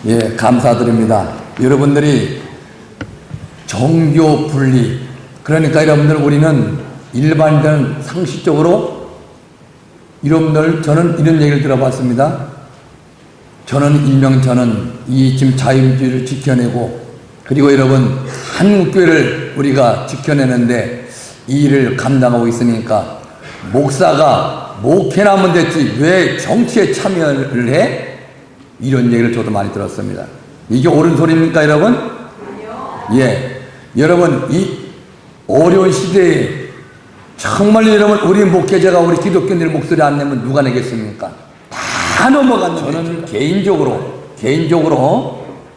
예, 감사드립니다. 여러분들이 정교 분리, 그러니까 여러분들 우리는 일반인들은 상식적으로 여러분들 저는 이런 얘기를 들어봤습니다. 저는 이 지금 자유민주주의를 지켜내고, 그리고 여러분 한국교회를 우리가 지켜내는데 이 일을 감당하고 있으니까 목사가 목회나 하면 됐지 왜 정치에 참여를 해? 이런 얘기를 저도 많이 들었습니다. 이게 옳은 소리입니까, 여러분? 아니요. 예, 여러분 이 어려운 시대에 정말 여러분 우리 목회자가 우리 기독교인들 목소리 안 내면 누가 내겠습니까? 다 넘어갔는데 저는 개인적으로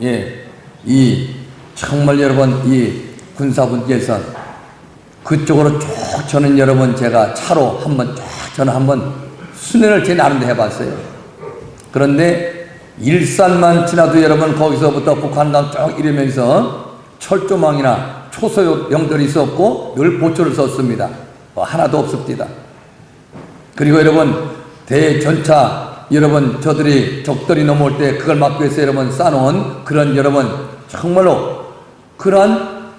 예, 이 정말 여러분 이 군사분계선 그쪽으로 쭉 저는 여러분 제가 차로 저는 한번 순회를 제 나름대로 해봤어요. 그런데 일산만 지나도 여러분 거기서부터 북한강 쭉 이러면서 철조망이나 초소형들이 있었고 늘 보초를 썼습니다. 하나도 없습니다. 그리고 여러분 대전차 여러분 저들이 적들이 넘어올 때 그걸 막기 위해서 여러분 쌓아놓은 그런 여러분 정말로 그런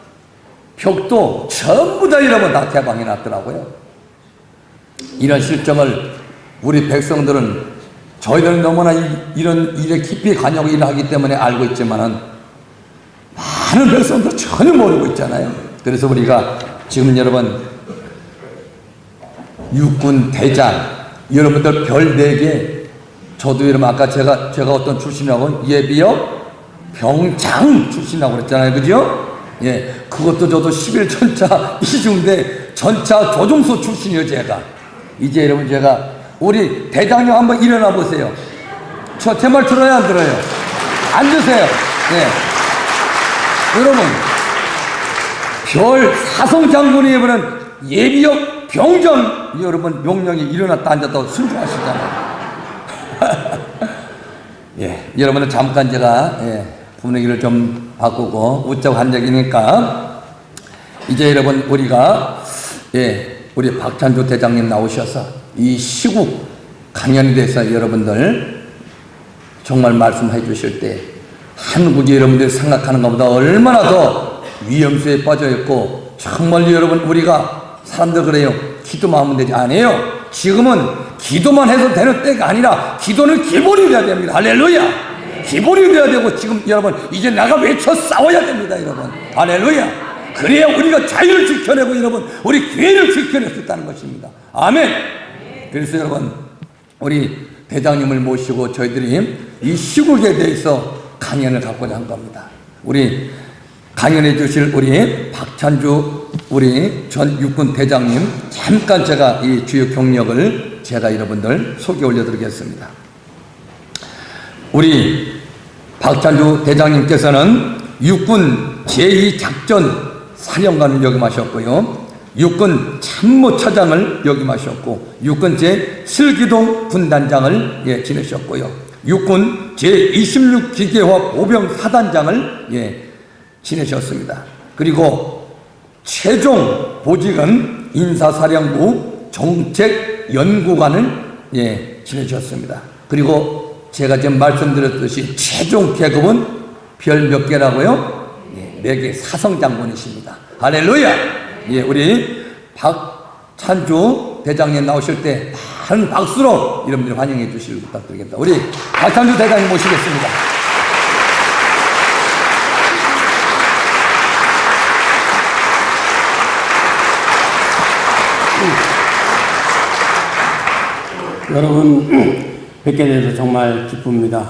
벽도 전부 다 여러분 다 개방해 놨더라고요. 이런 실정을 우리 백성들은 저희들은 너무나 이런 일에 깊이 관여하고 일을 하기 때문에 알고 있지만은 많은 백성들 전혀 모르고 있잖아요. 그래서 우리가 지금 여러분 육군 대장 여러분들 별 4개 저도 여러분 아까 제가 어떤 출신이라고 예비역 병장 출신이라고 그랬잖아요. 그죠? 예, 그것도 저도 11전차 이중대 전차 조종소 출신이에요. 제가 이제 여러분 제가 우리 대장님 한번 일어나 보세요. 저 제 말 들어요, 안 들어요? 앉으세요. 네. 여러분 별 사성 장군이 이번엔 예비역 병장 여러분 명령이 일어났다 앉았다고 순종하시잖아요. 예, 여러분은 잠깐 제가 분위기를 좀 바꾸고 웃자고 한 얘기니까 이제 여러분 우리가 우리 박찬주 대장님 나오셔서 이 시국 강연에 대해서 여러분들 정말 말씀해 주실 때 한국이 여러분들이 생각하는 것보다 얼마나 더 위험수에 빠져 있고 정말 여러분 우리가 사람들 그래요. 기도만 하면 되지 아니에요. 지금은 기도만 해서 되는 때가 아니라 기도는 기본이 돼야 됩니다. 할렐루야. 기본이 돼야 되고 지금 여러분 이제 내가 외쳐 싸워야 됩니다. 여러분 할렐루야. 그래야 우리가 자유를 지켜내고 여러분 우리 교회를 지켜낼 수 있다는 것입니다. 아멘. 그래서 여러분 우리 대장님을 모시고 저희들이 이 시국에 대해서 강연을 갖고자 한 겁니다. 우리 강연해 주실 우리 박찬주 우리 전 육군 대장님 잠깐 제가 이 주요 경력을 제가 여러분들 소개 올려드리겠습니다. 우리 박찬주 대장님께서는 육군 제2작전 사령관을 역임하셨고요. 육군 참모차장을 역임하셨고 육군 제7기동 군단장을 지내셨고요. 육군 제26기계화 보병사단장을 지내셨습니다. 그리고 최종 보직은 인사사령부 정책연구관을 지내셨습니다. 그리고 제가 지금 말씀드렸듯이 최종 계급은 별 몇 개라고요? 4개 사성장군이십니다. 할렐루야! 우리 박찬주 대장님 나오실 때 큰 박수로 여러분들 환영해 주시길 부탁드리겠습니다. 우리 박찬주 대장님 모시겠습니다. 여러분 뵙게 돼서 정말 기쁩니다.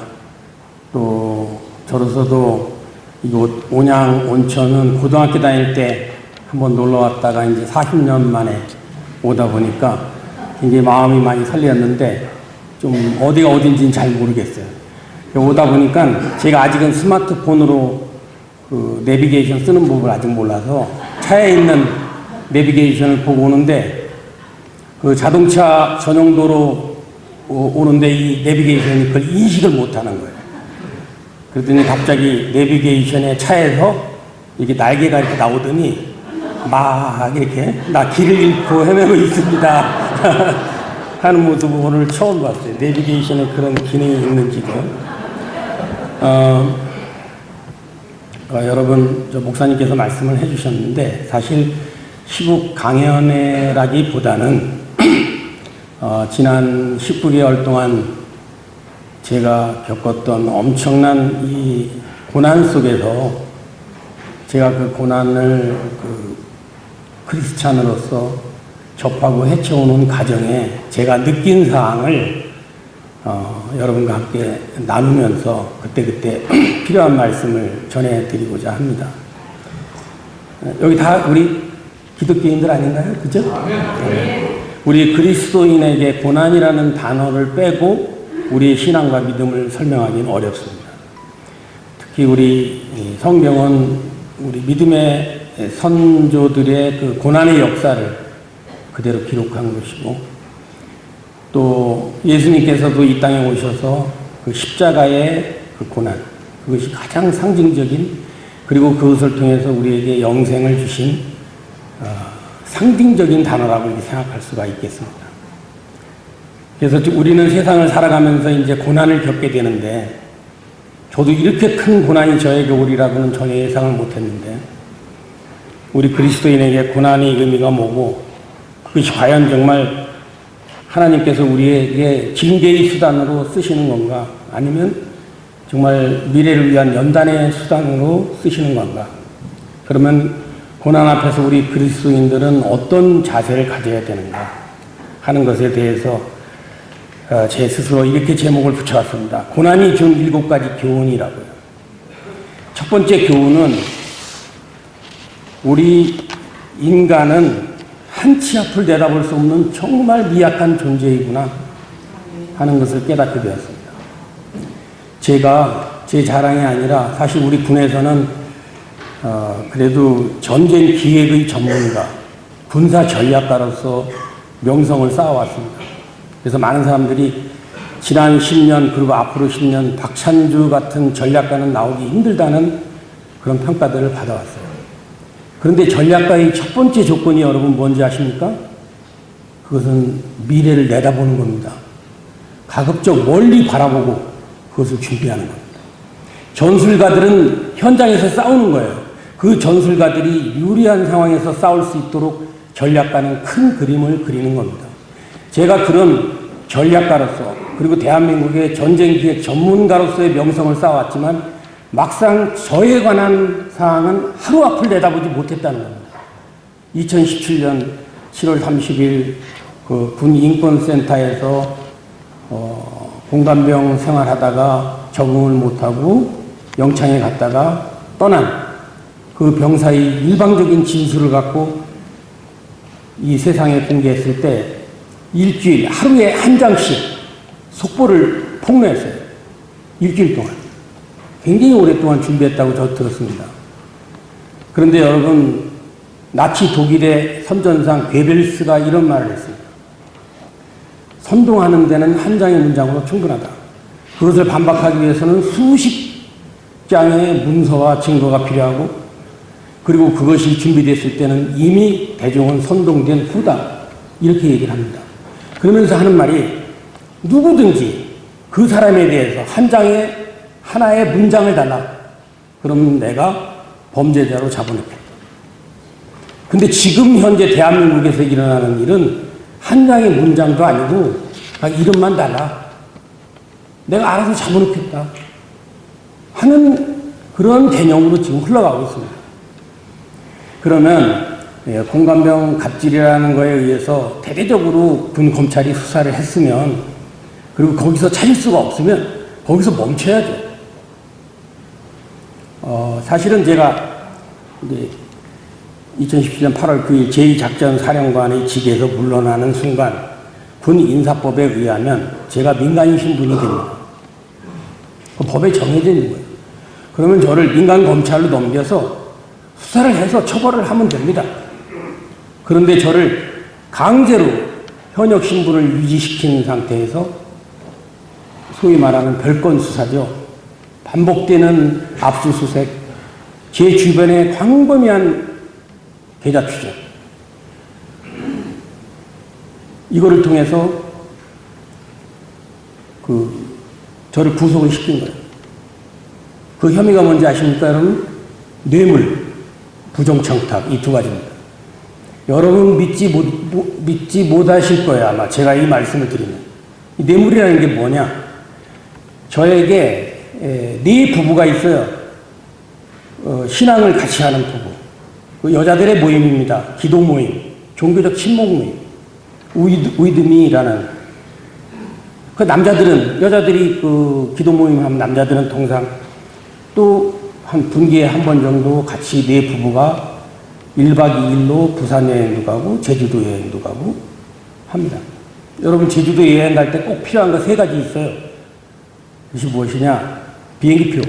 또 저로서도 이곳 온양 온천은 고등학교 다닐 때 한번 놀러 왔다가 이제 40년 만에 오다 보니까 굉장히 마음이 많이 설레었는데 좀 어디가 어딘지는 잘 모르겠어요. 오다 보니까 제가 아직은 스마트폰으로 그 내비게이션 쓰는 법을 아직 몰라서 차에 있는 내비게이션을 보고 오는데 그 자동차 전용도로 오는데 이 내비게이션이 그걸 인식을 못하는 거예요. 그랬더니 갑자기 내비게이션의 차에서 이렇게 날개가 이렇게 나오더니 막 이렇게 나 길을 잃고 헤매고 있습니다 하는 모습을 오늘 처음 봤어요. 내비게이션에 그런 기능이 있는지도. 여러분, 저 목사님께서 말씀을 해주셨는데, 사실 시국 강연회라기보다는 지난 19개월 동안 제가 겪었던 엄청난 이 고난 속에서 제가 그 고난을 크리스찬으로서 접하고 헤쳐오는 과정에 제가 느낀 사항을 여러분과 함께 나누면서 그때그때 필요한 말씀을 전해드리고자 합니다. 여기 다 우리 기독교인들 아닌가요? 그죠? 네. 우리 그리스도인에게 고난이라는 단어를 빼고 우리의 신앙과 믿음을 설명하기는 어렵습니다. 특히 우리 성경은 우리 믿음의 선조들의 그 고난의 역사를 그대로 기록한 것이고, 또 예수님께서도 이 땅에 오셔서 그 십자가의 그 고난, 그것이 가장 상징적인, 그리고 그것을 통해서 우리에게 영생을 주신 상징적인 단어라고 이렇게 생각할 수가 있겠습니다. 그래서 우리는 세상을 살아가면서 이제 고난을 겪게 되는데, 저도 이렇게 큰 고난이 저에게 오리라고는 전혀 예상을 못했는데, 우리 그리스도인에게 고난의 의미가 뭐고, 그것이 과연 정말 하나님께서 우리에게 징계의 수단으로 쓰시는 건가, 아니면 정말 미래를 위한 연단의 수단으로 쓰시는 건가. 그러면 고난 앞에서 우리 그리스도인들은 어떤 자세를 가져야 되는가 하는 것에 대해서 제 스스로 이렇게 제목을 붙여왔습니다. 고난이 준 7가지 교훈이라고요. 첫 번째 교훈은, 우리 인간은 한치 앞을 내다볼 수 없는 정말 미약한 존재이구나 하는 것을 깨닫게 되었습니다. 제가 제 자랑이 아니라 사실 우리 군에서는 그래도 전쟁 기획의 전문가, 군사 전략가로서 명성을 쌓아왔습니다. 그래서 많은 사람들이 지난 10년 그리고 앞으로 10년 박찬주 같은 전략가는 나오기 힘들다는 그런 평가들을 받아왔어요. 그런데 전략가의 첫 번째 조건이 여러분 뭔지 아십니까? 그것은 미래를 내다보는 겁니다. 가급적 멀리 바라보고 그것을 준비하는 겁니다. 전술가들은 현장에서 싸우는 거예요. 그 전술가들이 유리한 상황에서 싸울 수 있도록 전략가는 큰 그림을 그리는 겁니다. 제가 그런 전략가로서, 그리고 대한민국의 전쟁기획 전문가로서의 명성을 쌓아왔지만, 막상 저에 관한 사항은 하루 앞을 내다보지 못했다는 겁니다. 2017년 7월 30일 그 군 인권센터에서 공감병 생활하다가 적응을 못하고 영창에 갔다가 떠난 그 병사의 일방적인 진술을 갖고 이 세상에 공개했을 때 일주일, 하루에 한 장씩 속보를 폭로했어요. 일주일 동안. 굉장히 오랫동안 준비했다고 저 들었습니다. 그런데 여러분, 나치 독일의 선전상 괴벨스가 이런 말을 했습니다. 선동하는 데는 한 장의 문장으로 충분하다. 그것을 반박하기 위해서는 수십 장의 문서와 증거가 필요하고, 그리고 그것이 준비됐을 때는 이미 대중은 선동된 후다. 이렇게 얘기를 합니다. 그러면서 하는 말이, 누구든지 그 사람에 대해서 한 장의 하나의 문장을 달라. 그러면 내가 범죄자로 잡아놓겠다. 근데 지금 현재 대한민국에서 일어나는 일은 한 장의 문장도 아니고 이름만 달라. 내가 알아서 잡아놓겠다 하는 그런 개념으로 지금 흘러가고 있습니다. 그러면 공감병 갑질이라는 거에 의해서 대대적으로 군 검찰이 수사를 했으면, 그리고 거기서 찾을 수가 없으면 거기서 멈춰야죠. 사실은 제가 이제 2017년 8월 9일 제2작전사령관의 직에서 물러나는 순간 군 인사법에 의하면 제가 민간인 신분이 됩니다. 그 법에 정해져 있는 거예요. 그러면 저를 민간 검찰로 넘겨서 수사를 해서 처벌을 하면 됩니다. 그런데 저를 강제로 현역 신분을 유지시키는 상태에서 소위 말하는 별건 수사죠. 반복되는 압수수색, 제 주변에 광범위한 계좌 추적, 이거를 통해서 저를 구속을 시킨 거예요. 그 혐의가 뭔지 아십니까, 여러분? 뇌물, 부정청탁, 이 두 가지입니다. 여러분 믿지 못하실 거예요, 아마 제가 이 말씀을 드리면. 이 뇌물이라는 게 뭐냐? 저에게 네 부부가 있어요. 신앙을 같이 하는 부부. 그 여자들의 모임입니다. 기도 모임, 종교적 친목 모임, 위드미라는. 그 남자들은, 여자들이 그 기도 모임 하면 남자들은 통상 또 한 분기에 한 번 정도 같이 네 부부가 1박 2일로 부산 여행도 가고 제주도 여행도 가고 합니다. 여러분 제주도 여행 갈 때 꼭 필요한 거 세 가지 있어요. 그것이 무엇이냐? 비행기표.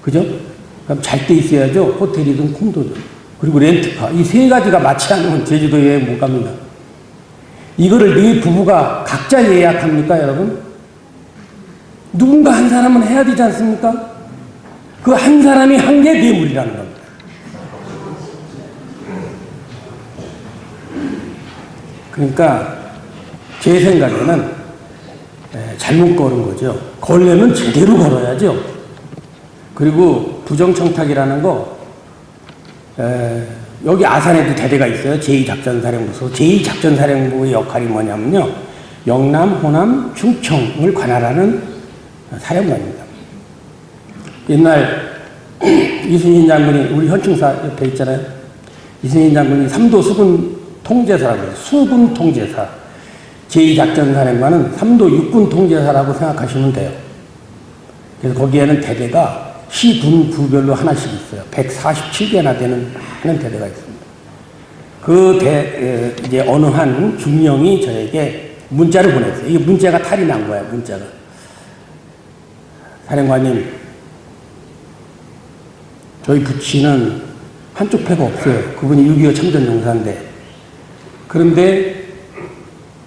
그죠? 그럼 잘 때 있어야죠. 호텔이든 콘도든. 그리고 렌트카. 이 세 가지가 맞지 않으면 제주도 여행 못 갑니다. 이거를 네 부부가 각자 예약합니까, 여러분? 누군가 한 사람은 해야 되지 않습니까? 그 한 사람이 한 게 뇌물이라는 겁니다. 그러니까 제 생각에는 잘못 걸은 거죠. 걸려면 제대로 걸어야죠. 그리고 부정청탁이라는 거 여기 아산에도 대대가 있어요. 제2작전사령부소. 제2작전사령부의 역할이 뭐냐면요. 영남, 호남, 충청을 관할하는 사령관입니다. 옛날 이순신 장군이 우리 현충사 옆에 있잖아요. 이순신 장군이 삼도 수군 통제사라고 해요. 수군 통제사. 제2작전사령관은 삼도 육군 통제사라고 생각하시면 돼요. 그래서 거기에는 대대가 시, 군, 구별로 하나씩 있어요. 147개나 되는 대대가 있습니다. 이제 어느 한 중령이 저에게 문자를 보냈어요. 이게 문자가 탈이 난 거야, 문자가. 사령관님, 저희 부친은 한쪽 패가 없어요. 그분이 6.25 참전용사인데. 그런데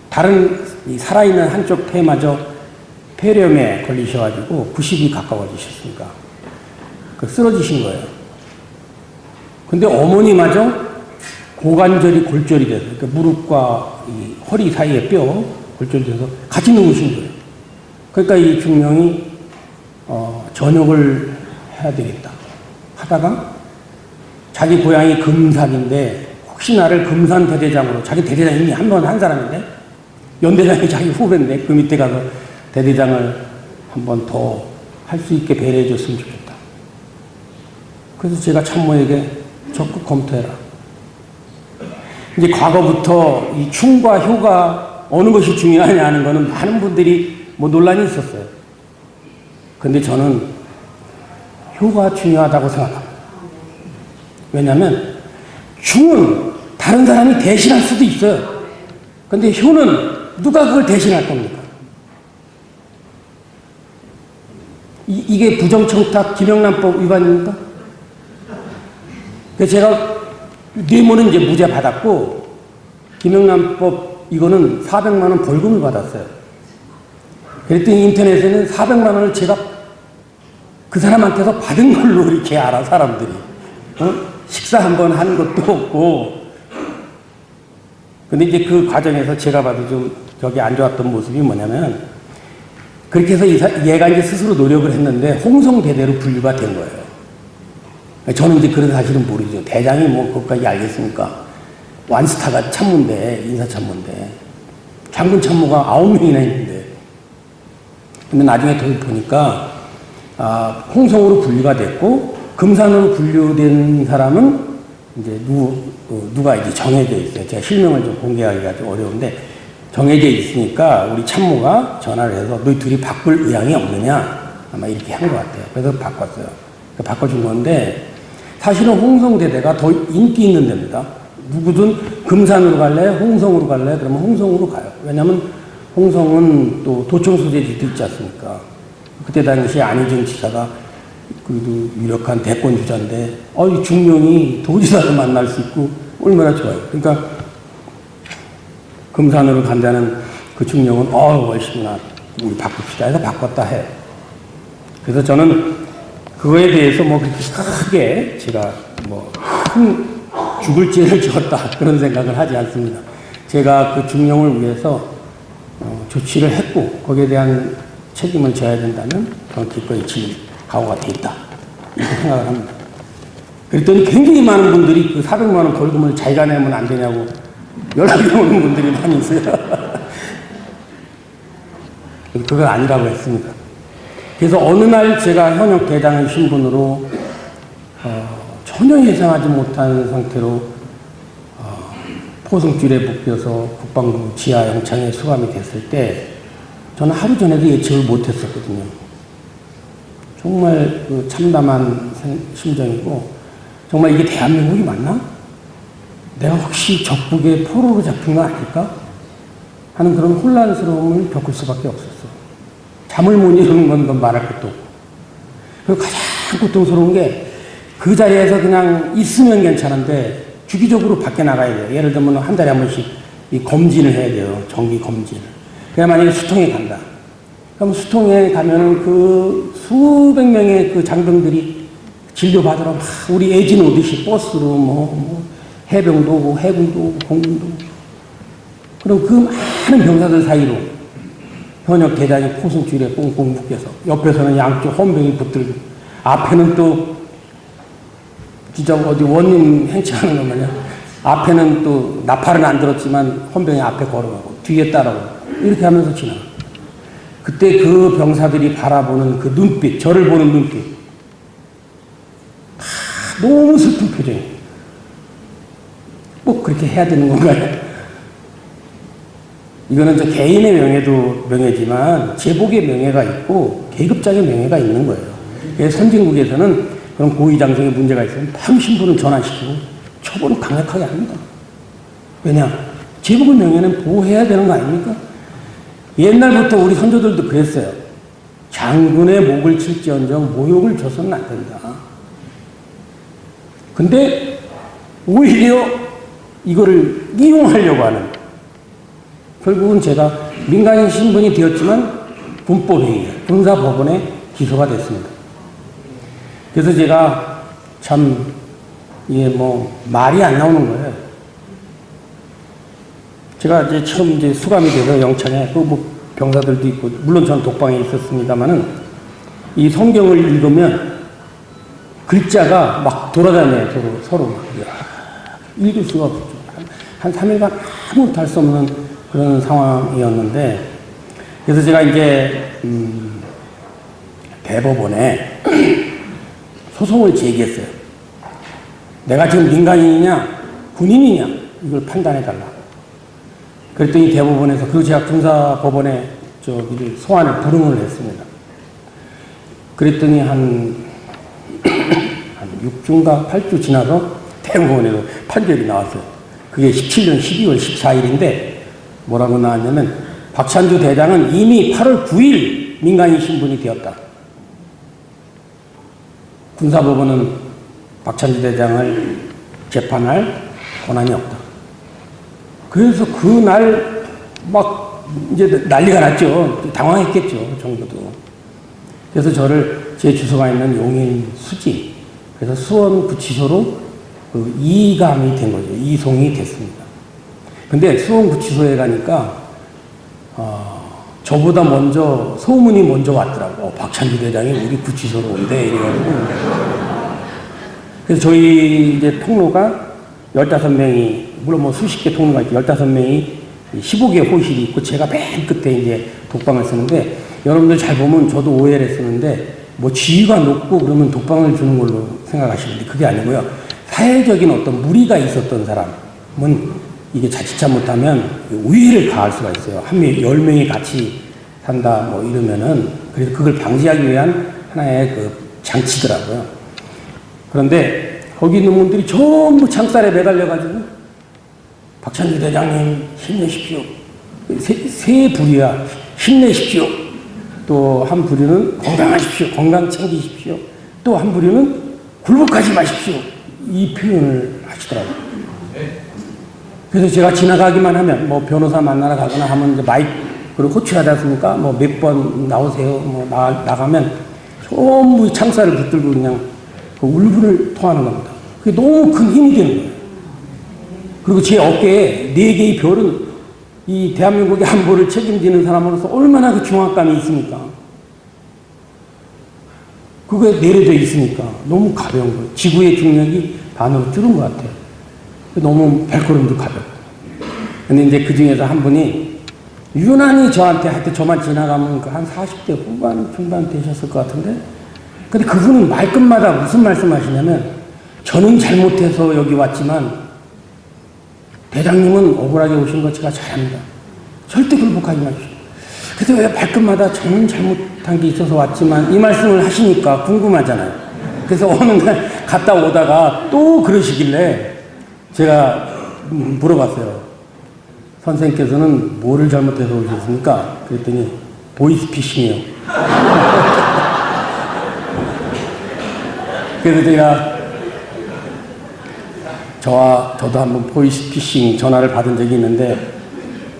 다른 살아있는 한쪽 패마저 폐렴에 걸리셔가지고 90이 가까워지셨으니까 쓰러지신 거예요. 근데 어머니마저 고관절이 골절이 돼서, 그러니까 무릎과 이 허리 사이에 뼈 골절이 돼서 같이 누우신 거예요. 그러니까 이 중령이 전역을 해야 되겠다 하다가 자기 고향이 금산인데 혹시 나를 금산 대대장으로, 자기 대대장이 이미 한 번 한 사람인데 연대장이 자기 후배인데 그 밑에 가서 대대장을 한 번 더 할 수 있게 배려해 줬으면 좋겠다. 그래서 제가 참모에게 적극 검토해라. 이제 과거부터 이 충과 효가 어느 것이 중요하냐 하는 거는 많은 분들이 논란이 있었어요. 근데 저는 효가 중요하다고 생각합니다. 왜냐하면 충은 다른 사람이 대신할 수도 있어요. 근데 효는 누가 그걸 대신할 겁니까? 이게 부정청탁 김영란법 위반입니까? 그래서 제가 뇌물은 이제 무죄 받았고 김영란법 이거는 400만 원 벌금을 받았어요. 그랬더니 인터넷에는 400만 원을 제가 그 사람한테서 받은 걸로 이렇게 알아, 사람들이. 식사 한번 한 것도 없고. 근데 이제 그 과정에서 제가 봐도 좀 저기 안 좋았던 모습이 뭐냐면, 그렇게 해서 얘가 이제 스스로 노력을 했는데 홍성대대로 분류가 된 거예요. 저는 이제 그런 사실은 모르죠. 대장이 뭐 그것까지 알겠습니까? 완스타가 참모인데, 인사참모인데. 장군 참모가 9명이나 있는데. 근데 나중에 더 보니까, 홍성으로 분류가 됐고, 금산으로 분류된 사람은 이제 누가 이제 정해져 있어요. 제가 실명을 좀 공개하기가 좀 어려운데, 정해져 있으니까 우리 참모가 전화를 해서 너희 둘이 바꿀 의향이 없느냐? 아마 이렇게 한 것 같아요. 그래서 바꿨어요. 바꿔준 건데, 사실은 홍성대대가 더 인기 있는 데입니다. 누구든 금산으로 갈래? 홍성으로 갈래? 그러면 홍성으로 가요. 왜냐면 홍성은 또 도청 소재지도 있지 않습니까? 그때 당시에 안희정 지사가 그래도 유력한 대권 주자인데, 이 중령이 도지사를 만날 수 있고 얼마나 좋아요. 그러니까 금산으로 간다는 그 중령은 멋있구나, 우리 바꿉시다 해서 바꿨다 해요. 그래서 저는 그거에 대해서 뭐 그렇게 크게 제가 뭐 큰 죽을 죄를 지었다 그런 생각을 하지 않습니다. 제가 그 중령을 위해서 조치를 했고 거기에 대한 책임을 져야 된다면 저는 기꺼이 각오가 돼 있다. 이렇게 생각을 합니다. 그랬더니 굉장히 많은 분들이 그 400만 원 벌금을 자기가 내면 안 되냐고 연락이 오는 분들이 많이 있어요. 그건 아니라고 했습니다. 그래서 어느 날 제가 현역 대장의 신분으로 전혀 예상하지 못한 상태로 포승줄에 묶여서 국방부 지하 영창에 수감이 됐을 때 저는 하루 전에도 예측을 못했었거든요. 정말 그 참담한 심정이고 정말 이게 대한민국이 맞나? 내가 혹시 적국의 포로로 잡힌 거 아닐까? 하는 그런 혼란스러움을 겪을 수밖에 없었어. 잠을 못 이루는 건 말할 것도 없고. 그리고 가장 고통스러운 게 그 자리에서 그냥 있으면 괜찮은데 주기적으로 밖에 나가야 돼요. 예를 들면 한 달에 한 번씩 이 검진을 해야 돼요. 정기 검진을. 그냥 만약에 수통에 간다. 그럼 수통에 가면은 그 수백 명의 그 장병들이 진료받으러 막 우리 애진 오듯이 버스로 뭐 해병도 오고 해군도 오고 공군도 오고. 그럼 그 많은 병사들 사이로 현역 대장이 포승줄에 꽁꽁 묶여서 옆에서는 양쪽 헌병이 붙들고 앞에는 또 진짜 어디 원님 행치하는 거 마냥 앞에는 또 나팔은 안 들었지만 헌병이 앞에 걸어가고 뒤에 따라오고 이렇게 하면서 지나가. 그때 그 병사들이 바라보는 그 눈빛, 저를 보는 눈빛 너무 슬픈 표정이에요. 꼭 그렇게 해야 되는 건가요? 이거는 저 개인의 명예도 명예지만 제복의 명예가 있고 계급장의 명예가 있는 거예요. 그래서 선진국에서는 그런 고위장성에 문제가 있으면 바로 신분을 전환시키고 처벌은 강력하게 합니다. 왜냐? 제복의 명예는 보호해야 되는 거 아닙니까? 옛날부터 우리 선조들도 그랬어요. 장군의 목을 칠지언정 모욕을 줘서는 안 된다. 근데 오히려 이거를 이용하려고 하는, 결국은 제가 민간인 신분이 되었지만 군법행위, 군사법원에 기소가 됐습니다. 그래서 제가 참 이게 뭐 말이 안 나오는 거예요. 제가 이제 처음 이제 수감이 돼서 영창에 그 뭐 병사들도 있고 물론 저는 독방에 있었습니다만은 이 성경을 읽으면 글자가 막 돌아다녀요. 서로 막 읽을 수가 없죠. 한 3일간 아무것도 할 수 없는 그런 상황이었는데, 그래서 제가 이제 대법원에 소송을 제기했어요. 내가 지금 민간인이냐 군인이냐 이걸 판단해달라. 그랬더니 대법원에서, 그리고 제가 군사법원에 저기를 소환을 불응을 했습니다. 그랬더니 한 6주인가 8주 지나서 대법원에서 판결이 나왔어요. 그게 17년 12월 14일인데 뭐라고 나왔냐면 박찬주 대장은 이미 8월 9일 민간인 신분이 되었다. 군사법원은 박찬주 대장을 재판할 권한이 없다. 그래서 그날 막 이제 난리가 났죠. 당황했겠죠, 정부도. 그래서 저를 제 주소가 있는 용인 수지, 그래서 수원구치소로 그 이감이 된 거죠. 이송이 됐습니다. 근데 수원구치소에 가니까 저보다 먼저 소문이 먼저 왔더라고. 박찬주 대장이 우리 구치소로 온대 이래가지고. 그래서 저희 이제 통로가 15명이, 물론 뭐 수십 개 통로가 있고 15명이 15개 호실이 있고 제가 맨 끝에 이제 독방을 쓰는데, 여러분들 잘 보면 저도 오해를 했었는데 뭐 지위가 높고 그러면 독방을 주는 걸로 생각하시는데 그게 아니고요. 사회적인 어떤 무리가 있었던 사람은 이게 자칫 잘못하면 우위를 가할 수가 있어요. 한 명, 10명이 같이 산다 뭐 이러면은, 그래서 그걸 방지하기 위한 하나의 그 장치더라고요. 그런데 거기 있는 분들이 전부 창살에 매달려가지고 박찬주 대장님 힘내십시오. 세 부류야. 힘내십시오. 또 한 부류는 건강하십시오. 건강 챙기십시오. 또 한 부류는 굴복하지 마십시오. 이 표현을 하시더라고요. 그래서 제가 지나가기만 하면 뭐 변호사 만나러 가거나 하면 이제 마이크를 호출하지 않습니까? 뭐 몇 번 나오세요. 뭐 나가면 전부 창살을 붙들고 그냥 그 울분을 토하는 겁니다. 그게 너무 큰 힘이 되는 거예요. 그리고 제 어깨에 4개의 별은 이 대한민국의 안보를 책임지는 사람으로서 얼마나 그 중압감이 있습니까? 그게 내려져 있으니까 너무 가벼운 거예요. 지구의 중력이 반으로 줄은 것 같아요. 너무 발걸음도 가볍고. 근데 이제 그 중에서 한 분이 유난히 저한테 하여튼 저만 지나가면 한 40대 후반, 중반 되셨을 것 같은데, 근데 그분은 말끝마다 무슨 말씀 하시냐면, 저는 잘못해서 여기 왔지만, 대장님은 억울하게 오신 거 제가 잘합니다. 절대 굴복하지 마십시오. 그래서 왜 발끝마다 저는 잘못한 게 있어서 왔지만, 이 말씀을 하시니까 궁금하잖아요. 그래서 어느 날 갔다 오다가 또 그러시길래, 제가 물어봤어요. 선생님께서는 뭐를 잘못해서 오셨습니까? 그랬더니 보이스피싱이요. 그래서 제가 저도 한번 보이스피싱 전화를 받은 적이 있는데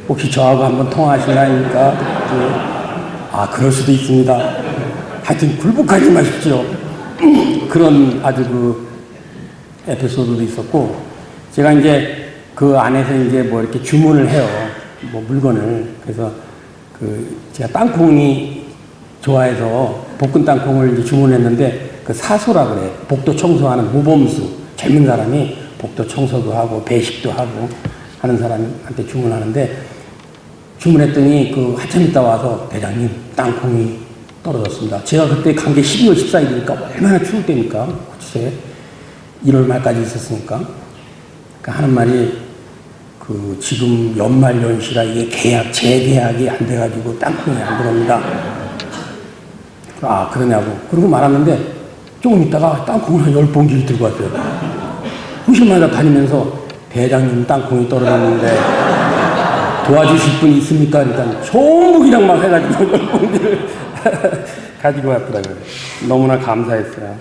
혹시 저하고 한번 통화하실라니까 아 그럴 수도 있습니다. 하여튼 굴복하지 마십시오. 그런 아주 그 에피소드도 있었고 제가 이제 그 안에서 이제 뭐 이렇게 주문을 해요. 뭐 물건을. 그래서 제가 땅콩이 좋아해서 볶은 땅콩을 이제 주문했는데 그 사소라 그래. 복도 청소하는 모범수. 젊은 사람이 복도 청소도 하고 배식도 하고 하는 사람한테 주문하는데 주문했더니 그 한참 있다 와서 대장님 땅콩이 떨어졌습니다. 제가 그때 간 게 12월 14일이니까 얼마나 추울 때입니까? 그치? 1월 말까지 있었으니까. 그러니까 하는 말이 지금 연말 연시라 이게 재계약이 안 돼가지고 땅콩이 안 들어옵니다. 아, 그러냐고. 그러고 말았는데 조금 있다가 땅콩을 한 10봉지를 들고 왔어요. 후실마다 다니면서 대장님 땅콩이 떨어졌는데 도와주실 분이 있습니까? 그러니까 전부 그냥 막 해가지고 10봉지를 가지고 왔더라고요. 너무나 감사했어요.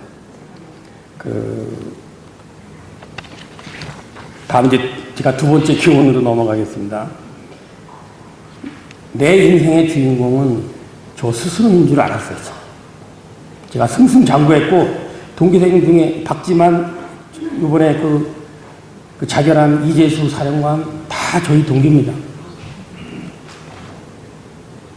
다음 이제 제가 두 번째 교훈으로 넘어가겠습니다. 내 인생의 주인공은 저 스스로인 줄 알았어요. 제가 승승장구했고 동기생님 중에 박지만 이번에 그 자결한 이재수 사령관 다 저희 동기입니다.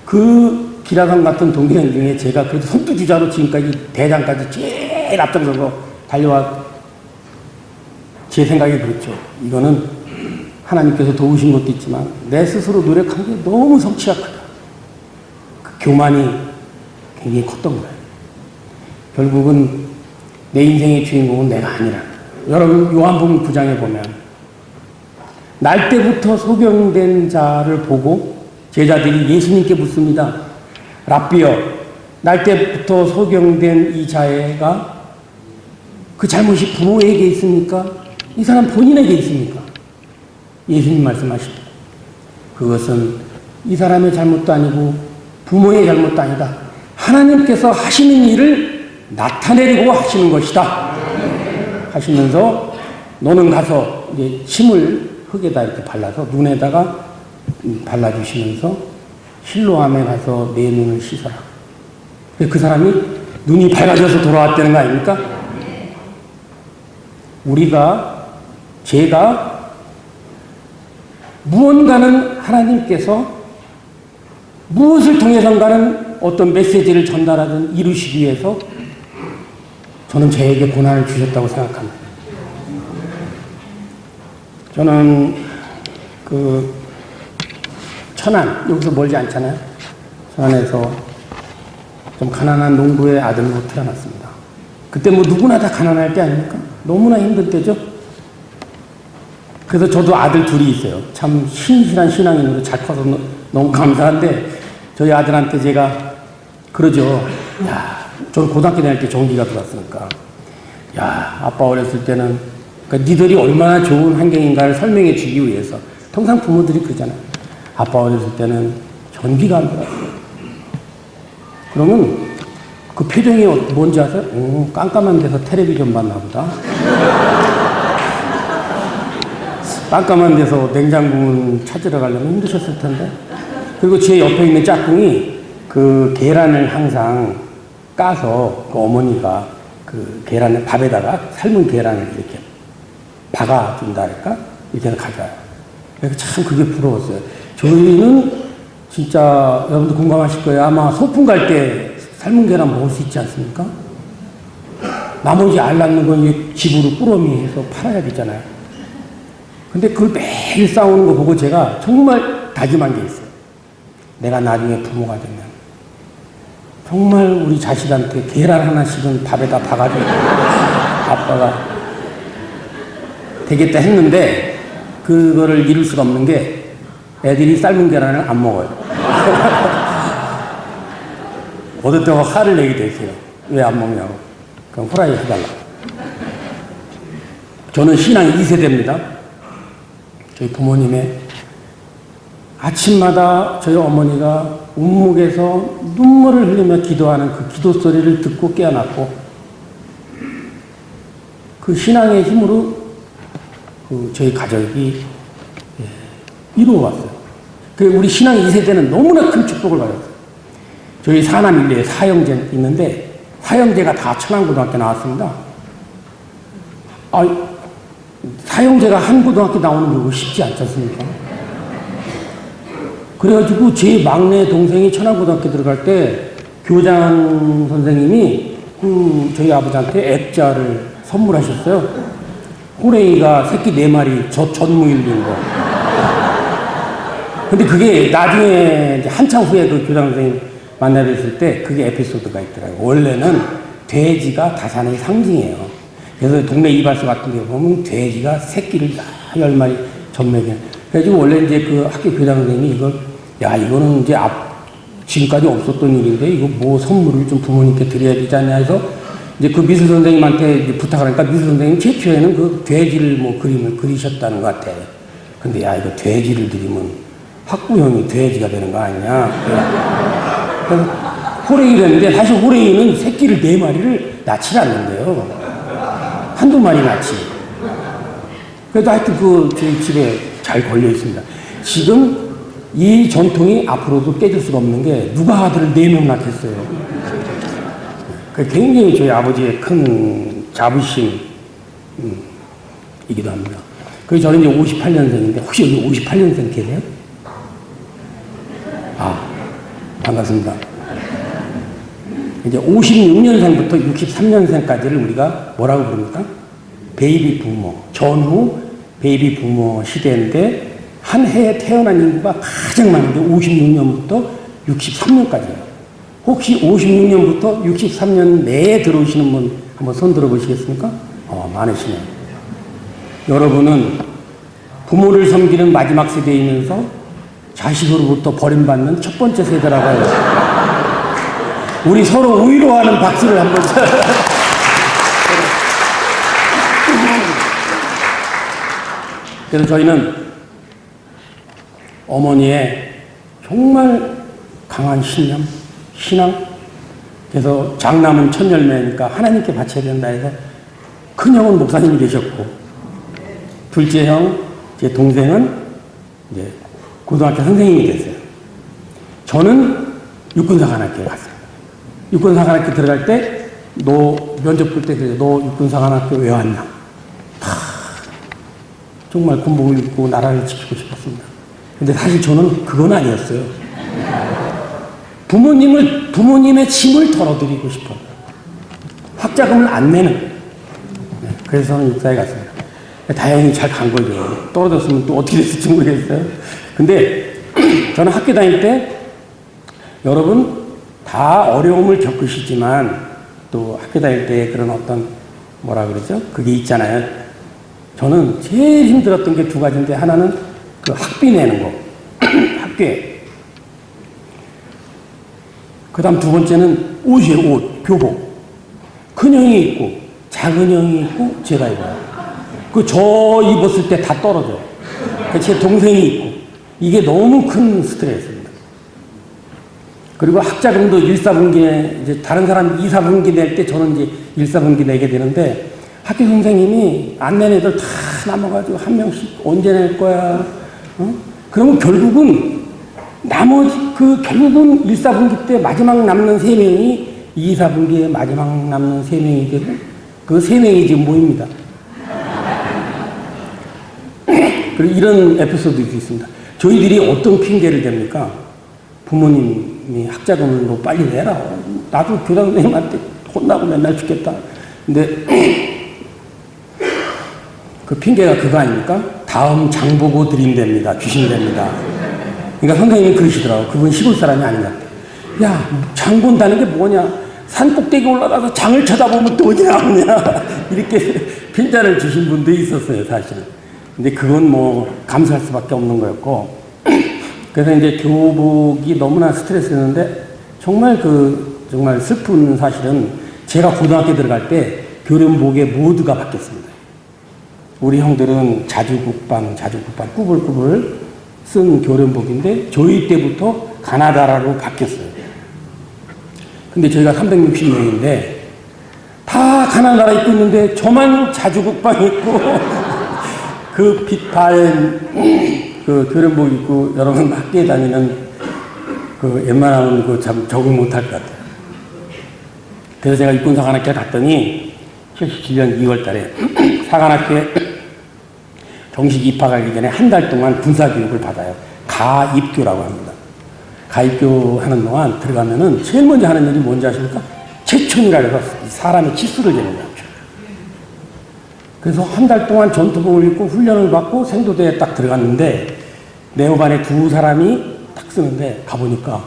그 기라성 같은 동기생 중에 제가 그래도 선두주자로 지금까지 대장까지 제일 앞장서서 달려와 제 생각이 그렇죠. 이거는 하나님께서 도우신 것도 있지만 내 스스로 노력한 게 너무 성취가 크다. 그 교만이 굉장히 컸던 거예요. 결국은 내 인생의 주인공은 내가 아니라. 여러분 요한복음 9장에 보면 날 때부터 소경된 자를 보고 제자들이 예수님께 묻습니다. 랍비여, 날 때부터 소경된 이 자애가 그 잘못이 부모에게 있습니까? 이 사람 본인에게 있습니까? 예수님 말씀하십니다. 그것은 이 사람의 잘못도 아니고 부모의 잘못도 아니다. 하나님께서 하시는 일을 나타내려고 하시는 것이다. 하시면서 너는 가서 이제 침을 흙에다 이렇게 발라서 눈에다가 발라주시면서 실로암에 가서 내 눈을 씻어라. 그 사람이 눈이 밝아져서 돌아왔다는 거 아닙니까? 제가 무언가는 하나님께서 무엇을 통해선가는 어떤 메시지를 전달하든 이루시기 위해서 저는 저에게 고난을 주셨다고 생각합니다. 저는 천안, 여기서 멀지 않잖아요. 천안에서 좀 가난한 농부의 아들로 태어났습니다. 그때 뭐 누구나 다 가난할 때 아닙니까? 너무나 힘들 때죠. 그래서 저도 아들 둘이 있어요. 참 신실한 신앙인으로 잘 커서 너무 감사한데 저희 아들한테 제가 그러죠. 야, 저는 고등학교 다닐 때 전기가 들어왔으니까 야, 아빠 어렸을 때는 그러니까 니들이 얼마나 좋은 환경인가를 설명해 주기 위해서 통상 부모들이 그러잖아요. 아빠 어렸을 때는 전기가 안 들어왔어요. 그러면 그 표정이 뭔지 아세요? 깜깜한 데서 텔레비전 봤나 보다. 깜깜한 데서 냉장고 찾으러 가려면 힘드셨을 텐데. 그리고 제 옆에 있는 짝꿍이 그 계란을 항상 까서 그 어머니가 그 계란을 밥에다가 삶은 계란을 이렇게 박아준다 할까? 이렇게 해서 가져와요. 그래서 참 그게 부러웠어요. 저희는 진짜 여러분들 공감하실 거예요. 아마 소풍 갈 때 삶은 계란 먹을 수 있지 않습니까? 나머지 알 낳는 건 이 집으로 꾸러미 해서 팔아야 되잖아요. 근데 그걸 매일 싸우는 거 보고 제가 정말 다짐한 게 있어요. 내가 나중에 부모가 되면 정말 우리 자식한테 계란 하나씩은 밥에다 박아줘야 아빠가 되겠다 했는데 그거를 이룰 수가 없는 게 애들이 삶은 계란을 안 먹어요. 어떨 때 화를 내게 됐어요. 왜 안 먹냐고. 그럼 후라이 해달라고. 저는 신앙 2세대입니다. 저희 부모님의 아침마다 저희 어머니가 운목에서 눈물을 흘리며 기도하는 그 기도 소리를 듣고 깨어났고 그 신앙의 힘으로 그 저희 가족이 이루어왔어요. 그 우리 신앙 2세대는 너무나 큰 축복을 받았어요. 저희 사남 일대에 사형제 있는데 사형제가 다 천안고등학교 나왔습니다. 사형제가 한 고등학교 나오는 거 쉽지 않지 않습니까? 그래가지고 제 막내 동생이 천안고등학교 들어갈 때 교장 선생님이 저희 아버지한테 액자를 선물하셨어요. 호랭이가 새끼 4마리 전무일린 거. 근데 그게 나중에 이제 한참 후에 그 교장 선생님 만나뵀을 때 그게 에피소드가 있더라고요. 원래는 돼지가 다산의 상징이에요. 그래서 동네 이발소 같은 데 보면 돼지가 새끼를 다 10마리 전매게. 그래가지고 원래 이제 그 학교 교장 선생님이 이거는 이제 지금까지 없었던 일인데 이거 뭐 선물을 좀 부모님께 드려야 되지 않냐 해서 이제 그 미술 선생님한테 이제 부탁을 하니까 미술 선생님 최초에는 그 돼지를 뭐 그림을 그리셨다는 것 같아. 근데 이거 돼지를 드리면 학부형이 돼지가 되는 거 아니냐. 그래서 호랭이를 했는데 사실 호랭이는 새끼를 4마리를 낳지 않는데요. 한두 마리 낳지. 그래도 하여튼 저희 집에 잘 걸려 있습니다. 지금 이 전통이 앞으로도 깨질 수가 없는 게 누가 아들을 4명 낳겠어요. 굉장히 저희 아버지의 큰 자부심이기도 합니다. 그래서 저는 이제 58년생인데 혹시 여기 58년생 계세요? 반갑습니다. 이제 56년생부터 63년생까지를 우리가 뭐라고 부릅니까? 베이비 부모, 전후 베이비 부모 시대인데 한 해에 태어난 인구가 가장 많은 게 56년부터 63년까지예요. 혹시 56년부터 63년 내에 들어오시는 분 한번 손 들어보시겠습니까? 많으시네요. 여러분은 부모를 섬기는 마지막 세대이면서 자식으로부터 버림받는 첫 번째 세대라고 해요. 우리 서로 위로하는 박수를 한번 그래서 저희는 어머니의 정말 강한 신념, 신앙, 그래서 장남은 첫 열매니까 하나님께 바쳐야 된다 해서 큰형은 목사님이 되셨고 둘째 형, 제 동생은 이제 고등학교 선생님이 됐어요. 저는 육군사관학교에 갔어요. 육군사관학교 들어갈 때 너 면접 볼 때 그래, 너 육군사관학교 왜 왔냐? 정말 군복을 입고 나라를 지키고 싶었습니다. 근데 사실 저는 그건 아니었어요. 부모님의 짐을 덜어드리고 싶어. 학자금을 안 내는. 그래서 저는 육사에 갔습니다. 다행히 잘 간 거죠. 떨어졌으면 또 어떻게 됐을지 모르겠어요. 근데 저는 학교 다닐 때 여러분 다 어려움을 겪으시지만 또 학교 다닐 때 그런 어떤 뭐라 그러죠? 그게 있잖아요. 저는 제일 힘들었던 게 2가지인데 하나는 그 학비 내는 거. 학교에. 그 다음 2번째는 옷이에요, 옷, 교복. 큰 형이 입고, 작은 형이 입고, 제가 입어요. 저 입었을 때 다 떨어져요. 제 동생이 입고. 이게 너무 큰 스트레스입니다. 그리고 학자금도 1사분기에, 이제 다른 사람 2사분기 낼 때 저는 이제 1사분기 내게 되는데, 학교 선생님이 안 낸 애들 다 남아가지고 한 명씩 언제 낼 거야? 그러면 결국은 결국은 1사분기 때 마지막 남는 3명이 2사분기에 마지막 남는 3명이 되고 그 3명이 지금 모입니다. 그리고 이런 에피소드도 있습니다. 저희들이 어떤 핑계를 댑니까? 부모님이 학자금으로 빨리 내라. 나도 교장 선생님한테 혼나고 맨날 죽겠다. 근데 그 핑계가 그거 아닙니까? 다음 장 보고 드린답니다. 주신답니다. 그러니까 선생님이 그러시더라고. 그분 시골 사람이 아닌 것 같아. 야, 장 본다는 게 뭐냐? 산 꼭대기 올라가서 장을 쳐다보면 또 어디 나오냐? 이렇게 핀잔을 주신 분도 있었어요, 사실은. 근데 그건 뭐 감사할 수밖에 없는 거였고. 그래서 이제 교복이 너무나 스트레스였는데 정말 슬픈 사실은 제가 고등학교 들어갈 때 교련복의 모두가 바뀌었습니다. 우리 형들은 자주국방 꾸불꾸불 쓴 교련복인데 저희 때부터 가나다라로 바뀌었어요. 근데 저희가 360명인데 다 가나다라 입고 있는데 저만 자주국방 입고 그 빛바랜 그 교련복 입고 여러분 학교에 다니는 그 웬만하면 그 참 적응 못할 것 같아요. 그래서 제가 육군사관학교에 갔더니 77년 2월 달에 사관학교에 정식 입학하기 전에 한 달 동안 군사교육을 받아요. 가입교라고 합니다. 가입교 하는 동안 들어가면은 제일 먼저 하는 일이 뭔지 아십니까? 체춘이라 해서 사람의 치수를 재는 거죠. 그래서 한 달 동안 전투복을 입고 훈련을 받고 생도대에 딱 들어갔는데 내 후반에 두 사람이 딱 쓰는데 가보니까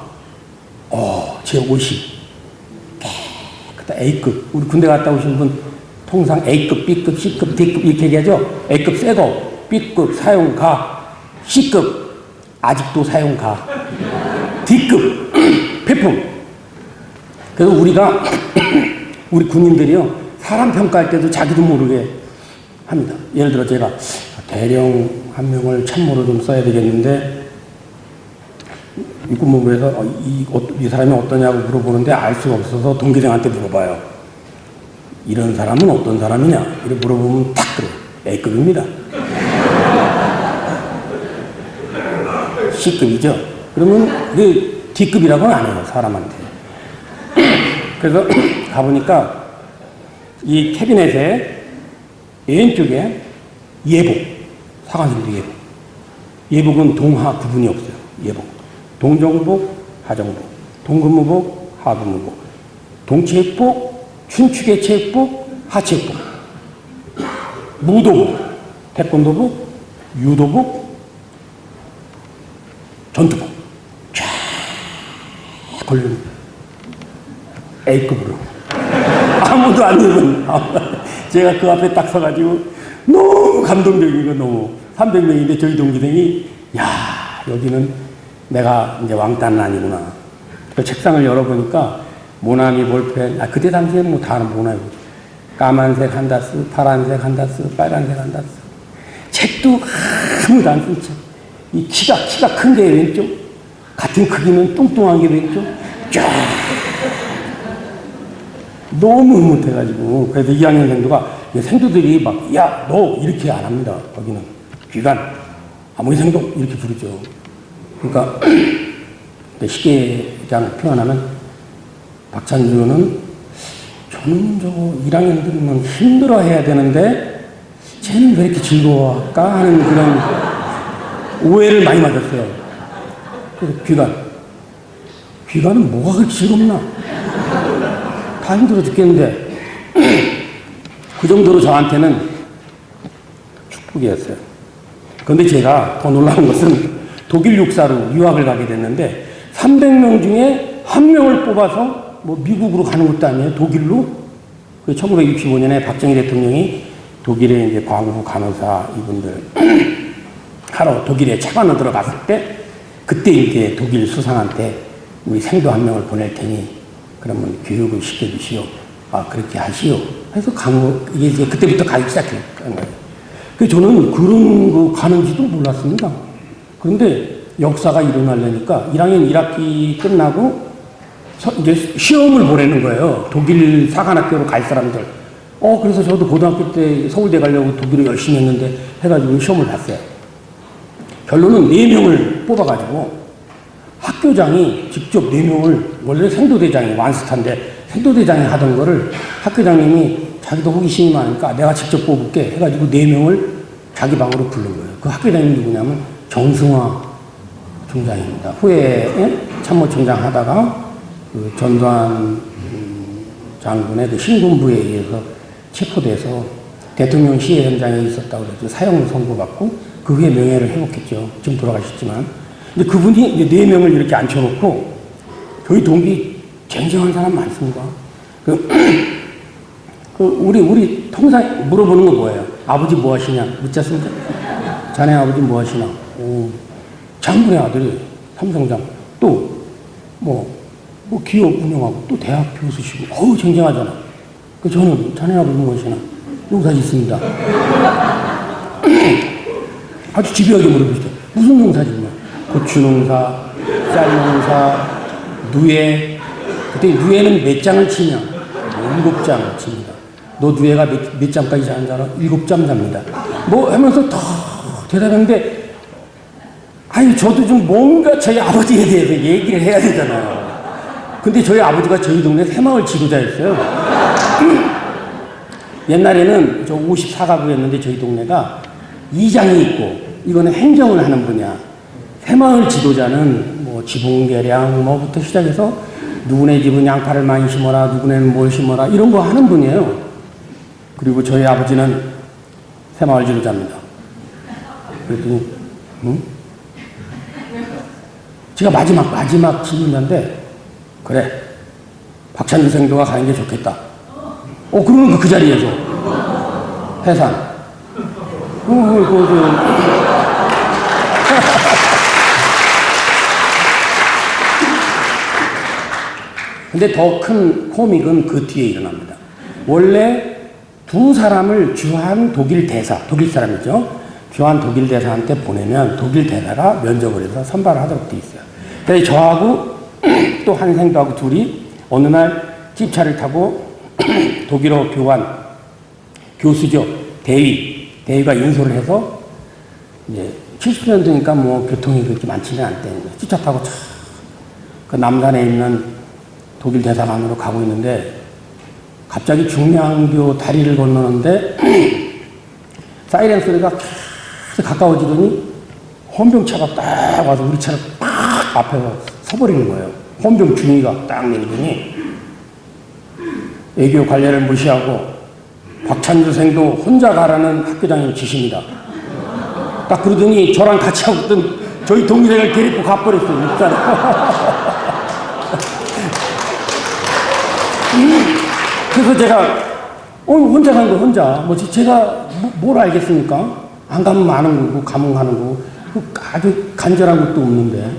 제 옷이 깨끗한 A급. 우리 군대 갔다 오신 분 통상 A급, B급, C급, D급 이렇게 얘기하죠. A급 새거, B급 사용가, C급 아직도 사용가, D급 폐품. 그래서 우리 군인들이요 사람 평가할 때도 자기도 모르게 합니다. 예를 들어 제가 대령 한 명을 참모로 좀 써야 되겠는데 육군본부에서 이 사람이 어떠냐고 물어보는데 알 수가 없어서 동기생한테 물어봐요. 이런 사람은 어떤 사람이냐? 이렇게 물어보면 딱 그래. A급입니다. C급이죠. 그러면 그 D급이라고는 안 해요. 사람한테. 그래서 가보니까 이 캐비넷에 왼쪽에 예복. 사관생도 예복. 예복은 동하 구분이 없어요. 예복. 동정복, 하정복. 동근무복, 하근무복. 동체육복, 춘추계 체육복, 하체육복. 무도복, 태권도복, 유도복, 전투복. 쫙 걸립니다. A급으로. 아무도 안 입은. 제가 그 앞에 딱 서가지고 너무 감동적인 거 너무. 300명인데 저희 동기생이 야 여기는 내가 이제 왕따는 아니구나. 그 책상을 열어보니까 모나미 볼펜, 그때 당시에는 뭐 다 모나미, 까만색 한 다스, 파란색 한 다스, 빨간색 한 다스. 책도 아무도 안 쓴 책. 이 키가 큰 게 왼쪽, 같은 크기는 뚱뚱한 게 왼쪽, 쫙. 너무 흐뭇해가지고. 그래서 2학년 생도들이 막, 야, 너! 이렇게 안 합니다. 거기는. 귀관, 아무리 생도 이렇게 부르죠. 그러니까, 쉽게 표현하면, 박찬주는 저는 저거 1학년 들으면 힘들어 해야 되는데, 쟤는 왜 이렇게 즐거워할까? 하는 그런 오해를 많이 맞았어요. 그래서 귀관은 뭐가 그렇게 즐겁나? 다 힘들어 죽겠는데 그 정도로 저한테는 축복이었어요. 그런데 제가 더 놀라운 것은 독일 육사로 유학을 가게 됐는데 300명 중에 한 명을 뽑아서 뭐 미국으로 가는 것도 아니에요. 독일로. 1965년에 박정희 대통령이 독일에 이제 광부 간호사 이분들 하러 독일에 차관으로 들어갔을 때 그때 이제 독일 수상한테 우리 생도 한 명을 보낼 테니 그러면 교육을 시켜주시오. 그렇게 하시오. 해서 이게 이제 그때부터 가기 시작한 거예요. 그래서 저는 그런 거 가는지도 몰랐습니다. 그런데 역사가 일어나려니까 1학년 1학기 끝나고 이제 시험을 보내는 거예요. 독일 사관학교로 갈 사람들. 그래서 저도 고등학교 때 서울대 가려고 독일을 열심히 했는데 해가지고 시험을 봤어요. 결론은 4명을 뽑아가지고 학교장이 직접 4명을, 원래 생도대장이 완스타인데 생도대장이 하던 거를 학교장님이 자기도 호기심이 많으니까 내가 직접 뽑을게 해가지고 4명을 자기 방으로 부른 거예요. 그 학교장님이 누구냐면 정승화 총장입니다. 후에 참모총장 하다가 그 전두환 장군의 그 신군부에 의해서 체포돼서 대통령 시해 현장에 있었다고 그래서 사형 선고받고 그 후에 명예를 회복했죠. 지금 돌아가셨지만. 근데 그분이 이제 4명을 이렇게 앉혀놓고 저희 동기 쟁쟁한 사람 많습니다. 우리 통상 물어보는 거 뭐예요? 아버지 뭐 하시냐? 묻지 않습니까? 자네 아버지 뭐 하시나? 오, 장군의 아들이 삼성장. 또, 기업 운영하고 또 대학 교수시고. 어우, 쟁쟁하잖아. 저는 자네 아버지 뭐 하시나? 농사 짓습니다. 아주 집요하게 물어보시죠. 무슨 농사 짓냐? 고추 농사, 쌀 농사, 누에. 그때 누에는 몇 장을 치냐? 7장을 칩니다. 너 누에가 몇 장까지 자는 줄 알아? 7장 잡니다. 하면서 더 대답하는데, 아니, 저도 좀 뭔가 저희 아버지에 대해서 얘기를 해야 되잖아요. 근데 저희 아버지가 저희 동네 새마을 지도자였어요. 옛날에는 저 54가구였는데 저희 동네가 이장이 있고, 이거는 행정을 하는 분야. 새마을 지도자는 지붕계량 부터 시작해서 누구네 집은 양파를 많이 심어라, 누구네는 뭘 심어라, 이런 거 하는 분이에요. 그리고 저희 아버지는 새마을 지도자입니다. 그랬더니, 응? 제가 마지막 질문인데, 그래, 박찬주 생도가 가는 게 좋겠다. 그러면 그 자리에서 해산. 근데 더 큰 코믹은 그 뒤에 일어납니다. 원래 2사람을 주한 독일 대사, 독일 사람이죠. 주한 독일 대사한테 보내면 독일 대사가 면접을 해서 선발을 하도록 돼 있어요. 그래서 저하고 또 한생도하고 둘이 어느 날 집차를 타고 독일어 교환, 교수죠. 대위가 인솔을 해서 이제 70년대니까 교통이 그렇게 많지는 않대는 거예요. 집차 타고 그 남산에 있는 독일 대사관으로 가고 있는데 갑자기 중량교 다리를 건너는데 사이렌 소리가 계속 가까워지더니 헌병차가 딱 와서 우리 차를 딱 앞에서 서버리는 거예요. 헌병 중위가 딱 내리더니 애교 관례를 무시하고 박찬주 생도 혼자 가라는 학교장님 지시입니다. 딱 그러더니 저랑 같이 하고 있던 저희 동기생을 데리고 가버렸어요. 입사를. 그래서 제가 혼자 간 거 혼자 제가 뭘 알겠습니까? 안 가면 마는 거고 가면 가는 거고 아주 간절한 것도 없는데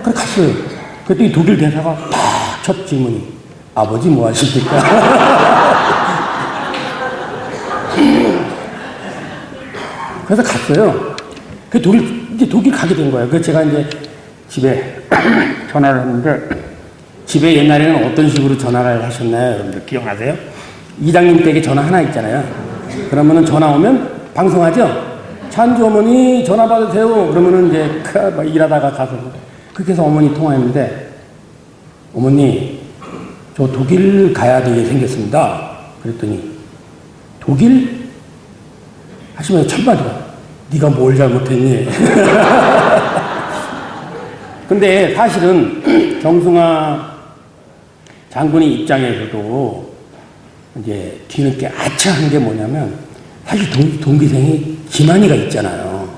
그래 갔어요. 그랬더니 독일 대사가 딱 첫 질문이 아버지 뭐 하십니까? 그래서 갔어요. 이제 독일 가게 된 거예요. 그래서 제가 이제 집에 전화를 했는데 집에 옛날에는 어떤 식으로 전화를 하셨나요? 여러분들 기억나세요? 이장님 댁에 전화 하나 있잖아요. 그러면은 전화 오면 방송하죠? 찬주 어머니 전화 받으세요. 그러면은 이제 막 일하다가 가서 그렇게 해서 어머니 통화했는데 어머니 저 독일 가야 되게 생겼습니다. 그랬더니 독일? 하시면서 첫 마디가 네가 뭘 잘못했니? 근데 사실은 정승화 장군의 입장에서도 이제 뒤늦게 아차한 게 뭐냐면 사실 동기생이 지만이가 있잖아요.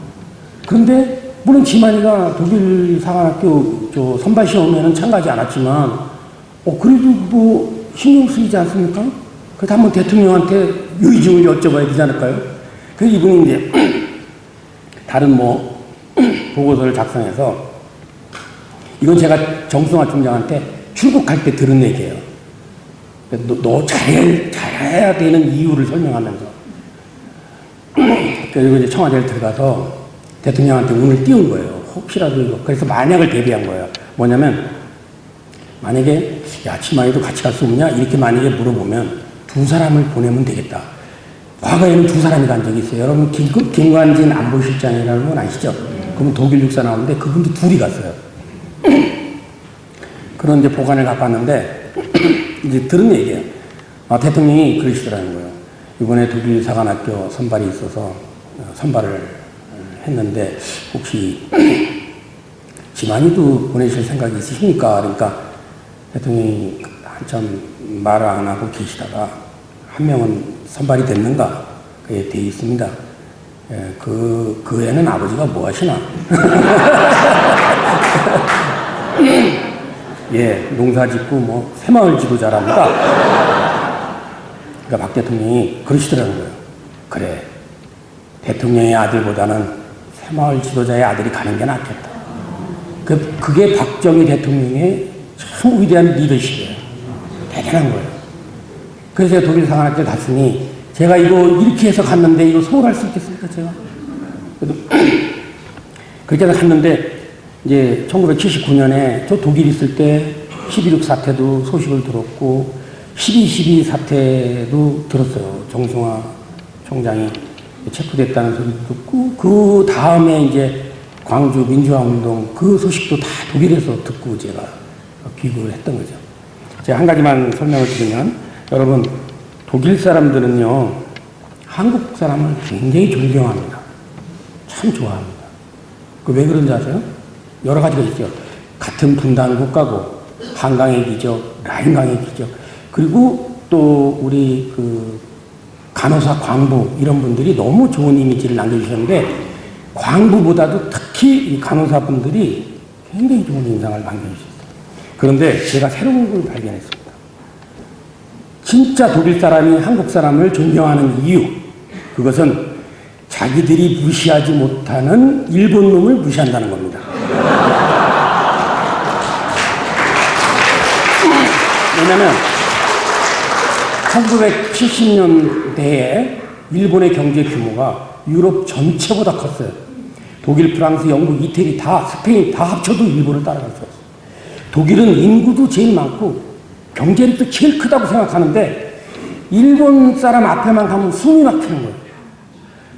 그런데 물론 지만이가 독일 사관학교 선발 시험에는 참가하지 않았지만 그래도 신경 쓰이지 않습니까? 그래서 한번 대통령한테 유의증을 여쭤봐야 되지 않을까요? 그래서 이분이 이제 다른 보고서를 작성해서 이건 제가 정승화 총장한테 출국할 때 들은 얘기예요. 너 잘해야 되는 이유를 설명하면서. 그리고 이제 청와대를 들어가서 대통령한테 운을 띄운 거예요. 혹시라도 이거. 그래서 만약을 대비한 거예요. 뭐냐면, 만약에, 야, 치마이도 같이 갈 수 없냐? 이렇게 만약에 물어보면 2사람을 보내면 되겠다. 과거에는 2사람이 간 적이 있어요. 여러분, 김관진 안보실장이라는 건 아시죠? 그분 독일 육사 나오는데 그분도 2이 갔어요. 그런 이제 보관을 갖고 왔는데, 이제 들은 얘기예요. 대통령이 그러시더라는 거예요. 이번에 독일 사관학교 선발이 있어서 선발을 했는데, 혹시 지만이도 보내실 생각이 있으십니까? 그러니까 대통령이 한참 말을 안 하고 계시다가, 한 명은 선발이 됐는가? 그에 되어 있습니다. 예, 그 애는 아버지가 뭐 하시나? 예, 농사 짓고 뭐 새마을 지도자랍니다. 그러니까 박 대통령이 그러시더라는 거예요. 그래, 대통령의 아들보다는 새마을 지도자의 아들이 가는 게 낫겠다. 그게 박정희 대통령의 참 위대한 리더십이에요. 대단한 거예요. 그래서 제가 독일 상한학교 갔으니 제가 이거 이렇게 해서 갔는데 이거 소홀할 수 있겠습니까, 제가? 그래도 그렇게 해서 갔는데 이제 1979년에 저 독일 있을 때 12.6 사태도 소식을 들었고 12.12 사태도 들었어요. 정승화 총장이 체포됐다는 소리도 듣고 그 다음에 이제 광주 민주화 운동 그 소식도 다 독일에서 듣고 제가 귀국을 했던 거죠. 제가 한 가지만 설명을 드리면 여러분 독일 사람들은요 한국 사람을 굉장히 존경합니다. 참 좋아합니다. 그 왜 그런지 아세요? 여러 가지가 있어요. 같은 분단 국가고 한강의 기적, 라인강의 기적 그리고 또 우리 그 간호사 광부 이런 분들이 너무 좋은 이미지를 남겨주셨는데 광부보다도 특히 이 간호사분들이 굉장히 좋은 인상을 남겨주셨어요. 그런데 제가 새로운 걸 발견했습니다. 진짜 독일 사람이 한국 사람을 존경하는 이유 그것은 자기들이 무시하지 못하는 일본 놈을 무시한다는 겁니다. 왜냐면 1970년대에 일본의 경제 규모가 유럽 전체보다 컸어요. 독일, 프랑스, 영국, 이태리 다 스페인 다 합쳐도 일본을 따라갈 수 없어요. 독일은 인구도 제일 많고 경제력도 제일 크다고 생각하는데 일본 사람 앞에만 가면 숨이 막히는 거예요.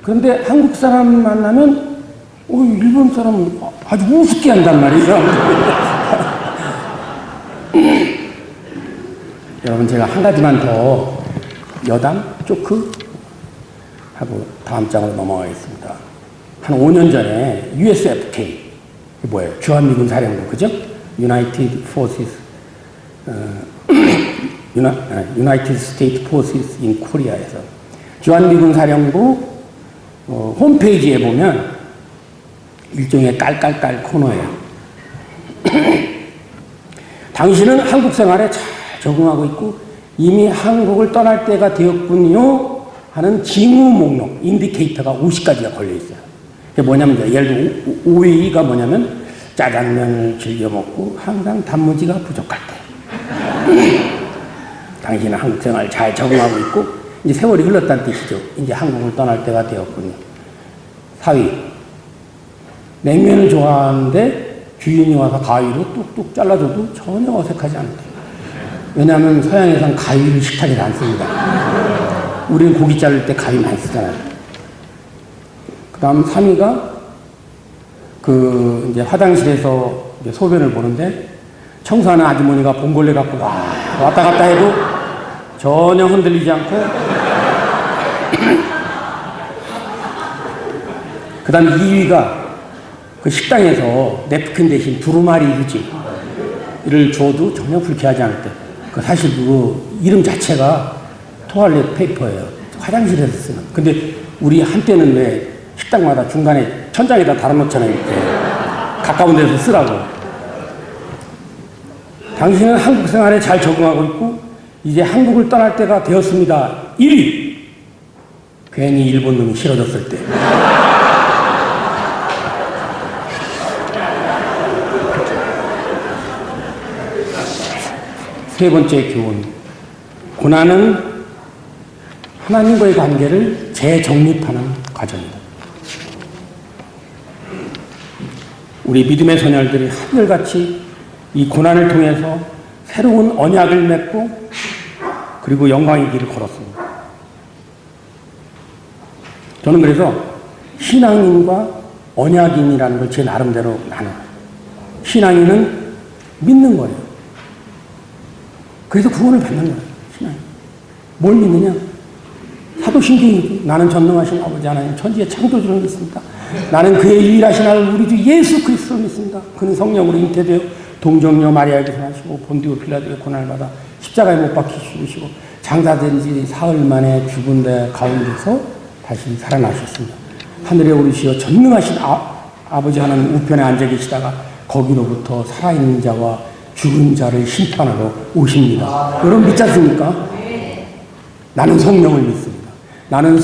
그런데 한국 사람 만나면 일본 사람은 아주 우습게 한단 말이죠. 여러분 제가 한 가지만 더 여담 조크 하고 다음 장으로 넘어가겠습니다. 한 5년 전에 USFK 뭐예요? 주한미군 사령부 그죠? United States Forces in Korea에서 주한미군 사령부 홈페이지에 보면 일종의 깔깔깔 코너예요. 당신은 한국 생활에 잘 적응하고 있고 이미 한국을 떠날 때가 되었군요 하는 징후 목록, 인디케이터가 50가지가 걸려 있어요. 그게 뭐냐면 예를 들어 5위가 뭐냐면 짜장면을 즐겨 먹고 항상 단무지가 부족할 때 당신은 한국 생활 잘 적응하고 있고 이제 세월이 흘렀다는 뜻이죠. 이제 한국을 떠날 때가 되었군요. 4위 냉면을 좋아하는데 주인이 와서 가위로 뚝뚝 잘라줘도 전혀 어색하지 않대. 왜냐하면 서양에선 가위를 식탁에 안 씁니다. 우리는 고기 자를 때 가위 많이 쓰잖아요. 그 다음 3위가 이제 화장실에서 이제 소변을 보는데 청소하는 아주머니가 봉골레 갖고 왔다 갔다 해도 전혀 흔들리지 않고 그 다음 2위가 그 식당에서 냅킨 대신 두루마리 휴지를 줘도 전혀 불쾌하지 않을 때 사실 그거 이름 자체가 토일렛 페이퍼예요. 화장실에서 쓰는. 근데 우리 한때는 왜 식당마다 중간에 천장에다 달아놓잖아요. 이렇게. 가까운 데서 쓰라고. 당신은 한국 생활에 잘 적응하고 있고 이제 한국을 떠날 때가 되었습니다. 1위. 괜히 일본 놈이 싫어졌을 때. 세 번째 교훈. 고난은 하나님과의 관계를 재정립하는 과정이다. 우리 믿음의 소녀들이 한결같이 이 고난을 통해서 새로운 언약을 맺고 그리고 영광의 길을 걸었습니다. 저는 그래서 신앙인과 언약인이라는 걸 제 나름대로 나눠요. 신앙인은 믿는 거예요. 그래서 구원을 받는 거예요. 신앙인. 뭘 믿느냐? 사도신경이죠. 나는 전능하신 아버지 하나님 천지의 창조주를 믿습니다. 나는 그의 유일하신 아들 우리 주 예수 그리스도를 믿습니다. 그는 성령으로 잉태되어 동정녀 마리아에게 태어나시고 본디오 필라도의 고난을 받아 십자가에 못 박혀 죽으시고 장사된 지 사흘 만에 죽은 데 가운데서 다시 살아나셨습니다. 하늘에 오르시어 전능하신 아버지 하나님 우편에 앉아 계시다가 거기로부터 살아있는 자와 죽은 자를 심판하러 오십니다. 여러분 믿지 않습니까? 나는 성령을 믿습니다. 나는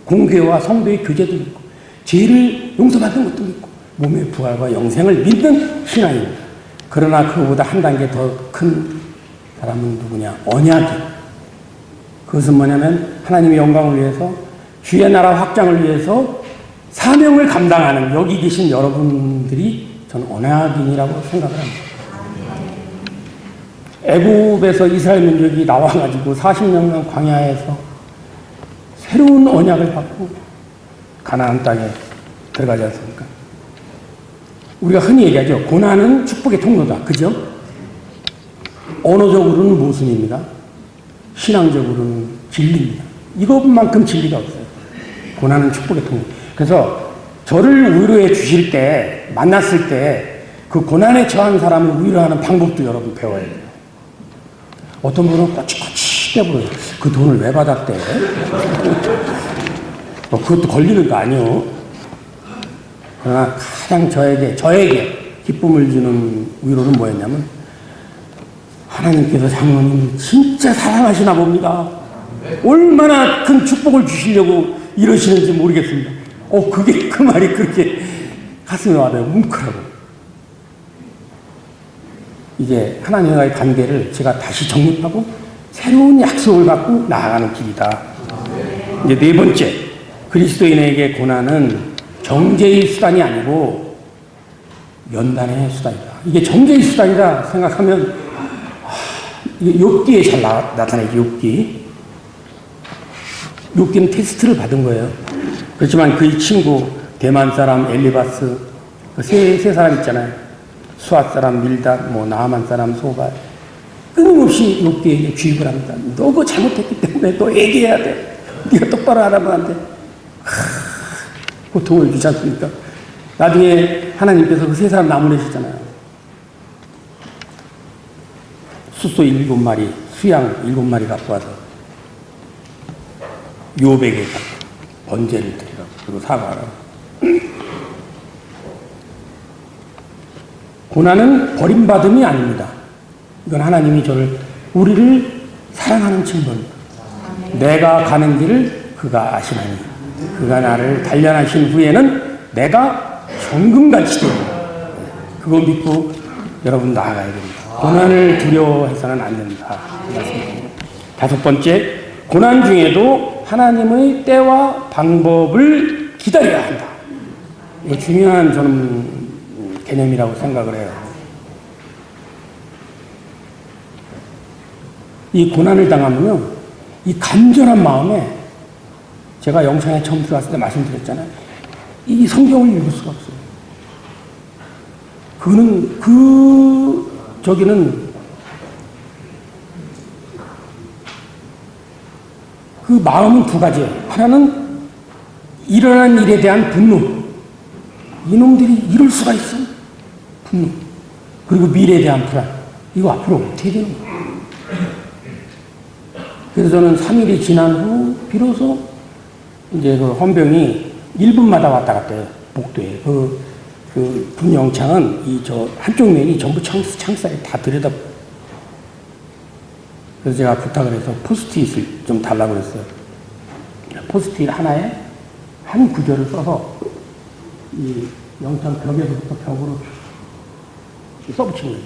공회와 성도의 교제도 믿고 죄를 용서받는 것도 믿고 몸의 부활과 영생을 믿는 신앙입니다. 그러나 그보다 한 단계 더 큰 사람은 누구냐? 언약이. 그것은 뭐냐면 하나님의 영광을 위해서 주의 나라 확장을 위해서 사명을 감당하는 여기 계신 여러분들이 저는 언약인이라고 생각을 합니다. 애굽에서 이스라엘 민족이 나와가지고 40년간 광야에서 새로운 언약을 받고 가나안 땅에 들어가지 않습니까? 우리가 흔히 얘기하죠. 고난은 축복의 통로다. 그죠? 언어적으로는 모순입니다. 신앙적으로는 진리입니다. 이것만큼 진리가 없어요. 고난은 축복의 통로. 그래서 저를 위로해 주실 때, 만났을 때 그 고난에 처한 사람을 위로하는 방법도 여러분 배워야 돼요. 어떤 분은 꼬치꼬치 깨물어요. 그 돈을 왜 받았대? 그것도 걸리는 거 아니요. 그러나 가장 저에게 기쁨을 주는 위로는 뭐였냐면 하나님께서 장로님 진짜 사랑하시나 봅니다. 얼마나 큰 축복을 주시려고 이러시는지 모르겠습니다. 그 말이 그렇게 가슴에 와닿아요. 뭉클하고. 이게 하나님과의 관계를 제가 다시 정립하고 새로운 약속을 갖고 나아가는 길이다. 이제 네 번째, 그리스도인에게 고난은 정죄의 수단이 아니고 연단의 수단이다. 이게 정죄의 수단이다 생각하면 이게 욥기에 잘 나타나죠. 욥기는 테스트를 받은 거예요. 그렇지만 그의 친구 대만 사람 엘리바스 그 세 사람 있잖아요. 수앗 사람 밀닷, 나아만 사람 소발 끊임없이 욥기에게 주입을 합니다. 너 그거 잘못했기 때문에 너 얘기해야 돼. 네가 똑바로 하라면 안 돼. 고통을 주지 않습니까? 나중에 하나님께서 그 세 사람 나무내시잖아요. 숫소 7마리, 수양 7마리 갖고 와서 욥에게 번제를 드리라고 그리고 사과하라고. 고난은 버림받음이 아닙니다. 이건 하나님이 우리를 사랑하는 증거입니다. 내가 가는 길을 그가 아시나니 그가 나를 단련하신 후에는 내가 정금같이 되리라. 그거 믿고 여러분 나아가야 됩니다. 고난을 두려워해서는 안 된다. 다섯 번째, 고난 중에도 하나님의 때와 방법을 기다려야 한다. 이거 중요한 저는 개념이라고 생각을 해요. 이 고난을 당하면요, 이 간절한 마음에 제가 영창에 처음 들어왔을 때 말씀드렸잖아요. 이 성경을 읽을 수가 없어요. 그 마음은 두 가지예요. 하나는 일어난 일에 대한 분노. 이놈들이 이럴 수가 있어. 분노. 그리고 미래에 대한 불안. 이거 앞으로 어떻게 되는 거야? 그래서 저는 3일이 지난 후 비로소 이제 그 헌병이 1분마다 왔다 갔다 해요. 복도에. 그 분영창은 한쪽 면이 전부 창살에 다 들여다. 그래서 제가 부탁을 해서 포스트잇을 좀 달라고 그랬어요. 포스트잇 하나에 한 구절을 써서 이 영창 벽에서부터 벽으로 써붙이는 거예요.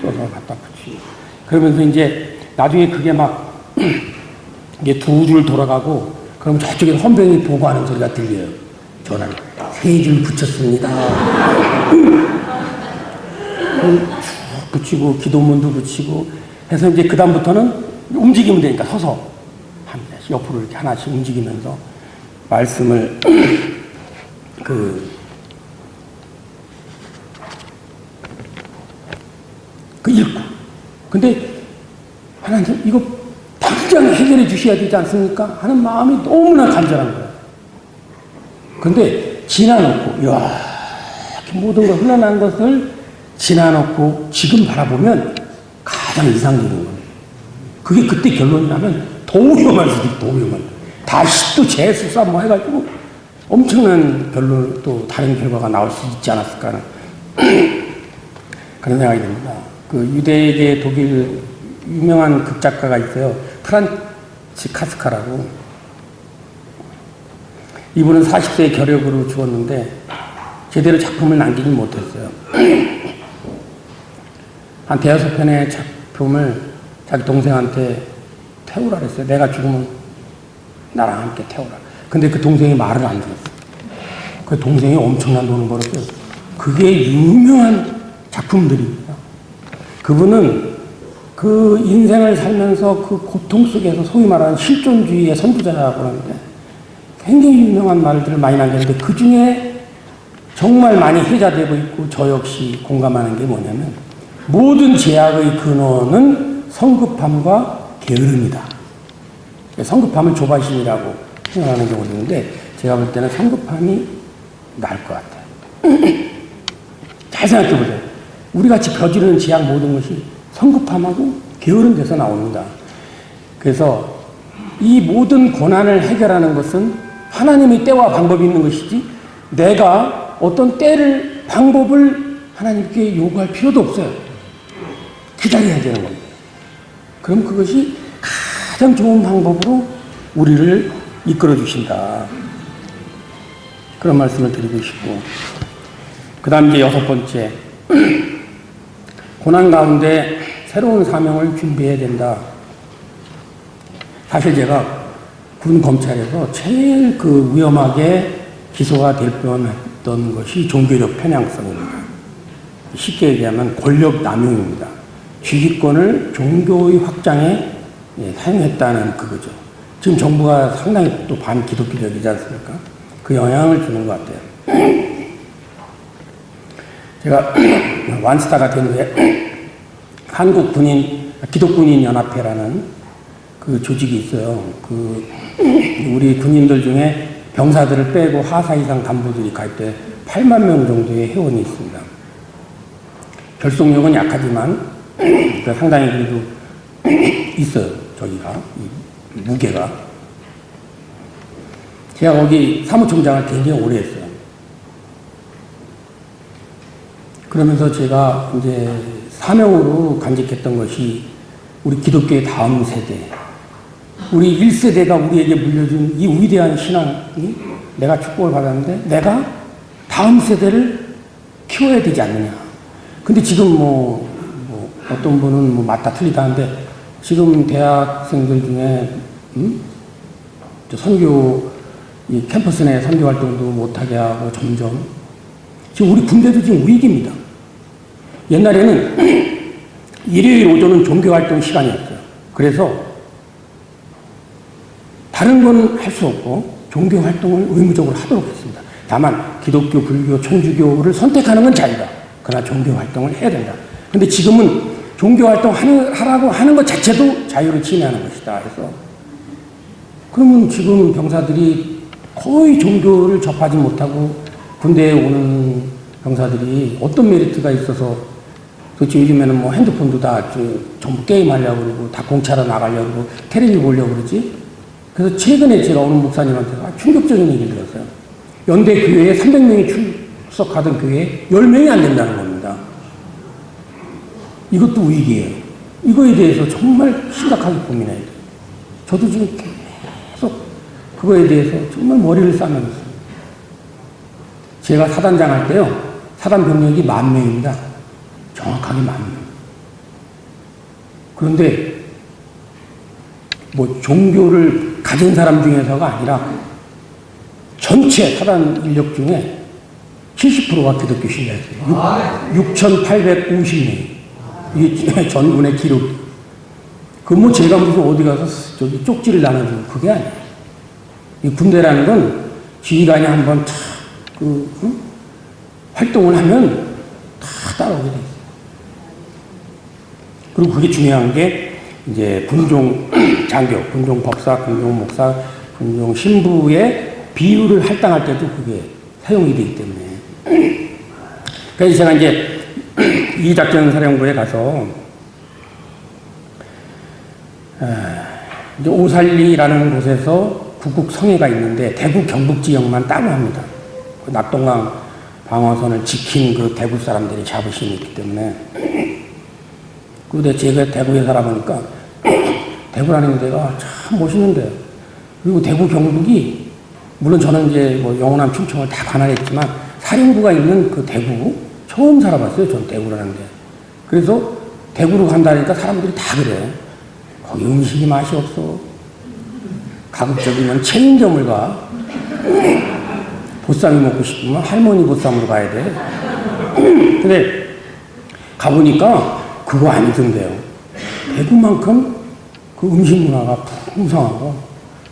계속 써서 갖다 붙이고. 그러면서 이제 나중에 그게 막 이게 두 줄 돌아가고 그러면 저쪽에 헌병이 보고하는 소리가 들려요. 전화를. 3줄 붙였습니다. 쭉 붙이고 기도문도 붙이고 해서 이제 그다음부터는 움직이면 되니까 서서 하나씩 옆으로 이렇게 하나씩 움직이면서 말씀을 읽고. 근데 하나님 이거 당장 해결해 주셔야 되지 않습니까? 하는 마음이 너무나 간절한 거예요. 근데 지나놓고 이렇게 모든 걸 흘러난 것을 지나놓고 지금 바라보면 가장 이상적인 거예요. 그게 그때 결론이 나면 더 위험할 수도 있고, 더 위험할. 다시 또 재수사 뭐 해가지고 엄청난 결론, 또 다른 결과가 나올 수 있지 않았을까 하는 그런 생각이 듭니다. 그 유대계 독일 유명한 극작가가 있어요. 프란츠 카프카라고. 이분은 40세에 결핵으로 죽었는데 제대로 작품을 남기진 못했어요. 한 대여섯 편의 작품을 자기 동생한테 태우라 그랬어요. 내가 죽으면 나랑 함께 태우라. 근데 그 동생이 말을 안 들었어요. 그 동생이 엄청난 돈을 벌었어요. 그게 유명한 작품들입니다. 그분은 그 인생을 살면서 그 고통 속에서 소위 말하는 실존주의의 선두자라고 하는데 굉장히 유명한 말들을 많이 남겼는데 그 중에 정말 많이 회자되고 있고 저 역시 공감하는 게 뭐냐면 모든 제약의 근원은 성급함과 게으름이다. 성급함을 조바심이라고 생각하는 경우도 있는데 제가 볼 때는 성급함이 나을 것 같아요. 잘 생각해 보세요. 우리같이 저지르는 제약 모든 것이 성급함하고 게으름 돼서 나옵니다. 그래서 이 모든 고난을 해결하는 것은 하나님의 때와 방법이 있는 것이지 내가 어떤 때를 방법을 하나님께 요구할 필요도 없어요. 기다려야 되는 겁니다. 그럼 그것이 가장 좋은 방법으로 우리를 이끌어 주신다. 그런 말씀을 드리고 싶고, 그 다음 이제 여섯 번째, 고난 가운데 새로운 사명을 준비해야 된다. 사실 제가 군 검찰에서 제일 그 위험하게 기소가 될 뻔했던 것이 종교적 편향성입니다. 쉽게 얘기하면 권력 남용입니다. 주기권을 종교의 확장에 사용했다는 그거죠. 지금 정부가 상당히 또 반기독교적이지 않습니까? 그 영향을 주는 것 같아요. 제가 완스타가 된 후에 한국 기독군인 연합회라는 그 조직이 있어요. 그 우리 군인들 중에 병사들을 빼고 하사 이상 간부들이 가입돼 8만 명 정도의 회원이 있습니다. 결속력은 약하지만 상당히 그래도 있어요. 저기가 무게가. 제가 거기 사무총장을 굉장히 오래 했어요. 그러면서 제가 이제 사명으로 간직했던 것이 우리 기독교의 다음 세대, 우리 1세대가 우리에게 물려준 이 위대한 신앙이 내가 축복을 받았는데 내가 다음 세대를 키워야 되지 않느냐. 근데 지금 뭐 어떤 분은 뭐 맞다 틀리다 하는데 지금 대학생들 중에 선교 이 캠퍼스 내 선교 활동도 못하게 하고 점점 지금 우리 군대도 지금 위기입니다. 옛날에는 일요일 오전은 종교 활동 시간이었어요. 그래서 다른 건 할 수 없고 종교 활동을 의무적으로 하도록 했습니다. 다만 기독교, 불교, 천주교를 선택하는 건 자유다. 그러나 종교 활동을 해야 된다. 근데 지금은 종교 활동 하라고 하는 것 자체도 자유를 침해하는 것이다. 그래서 그러면 지금 병사들이 거의 종교를 접하지 못하고 군대에 오는 병사들이 어떤 메리트가 있어서 도대체 요즘에는 뭐 핸드폰도 다 전부 게임하려고 그러고 다 공차로 나가려고 그러고 텔레비 보려고 그러지. 그래서 최근에 제가 어느 목사님한테 충격적인 얘기를 들었어요. 연대 교회에 300명이 출석하던 교회에 10명이 안 된다는 겁니다. 이것도 위기예요. 이거에 대해서 정말 심각하게 고민해야 돼요. 저도 지금 계속 그거에 대해서 정말 머리를 싸매고 있어요. 제가 사단장 할 때요, 사단 병력이 10,000명입니다. 정확하게 10,000명. 그런데 뭐 종교를 가진 사람 중에서가 아니라 전체 사단 인력 중에 70%가 기독교 신자였어요. 6,850명. 이게 전군의 기록. 그 뭐 제가 무슨 어디 가서 저기 쪽지를 나눠주고 그게 아니에요. 이 군대라는 건 지휘관이 한번 활동을 하면 다 따라오게 돼 있어요. 그리고 그게 중요한 게 이제 군종 장교, 군종 법사, 군종 목사, 군종 신부의 비율을 할당할 때도 그게 사용이 되기 때문에. 그래서 제가 이제 이작전사령부에 가서 이제 오살리라는 곳에서 구국 성회가 있는데 대구 경북 지역만 따로 합니다. 그 낙동강 방어선을 지킨 그 대구 사람들이 자부심이 있기 때문에. 근데 제가 대구에 살아보니까 대구라는 데가 참 멋있는데요. 그리고 대구 경북이 물론 저는 이제 뭐 영호남 충청을 다 관할했지만 사령부가 있는 그 대구 처음 살아봤어요. 전 대구라는 데. 그래서 대구로 간다니까 사람들이 다 그래. 거기 음식이 맛이 없어. 가급적이면 체인점을 가. 보쌈이 먹고 싶으면 할머니 보쌈으로 가야 돼. 근데 가보니까 그거 아니던데요. 대구만큼 그 음식 문화가 풍성하고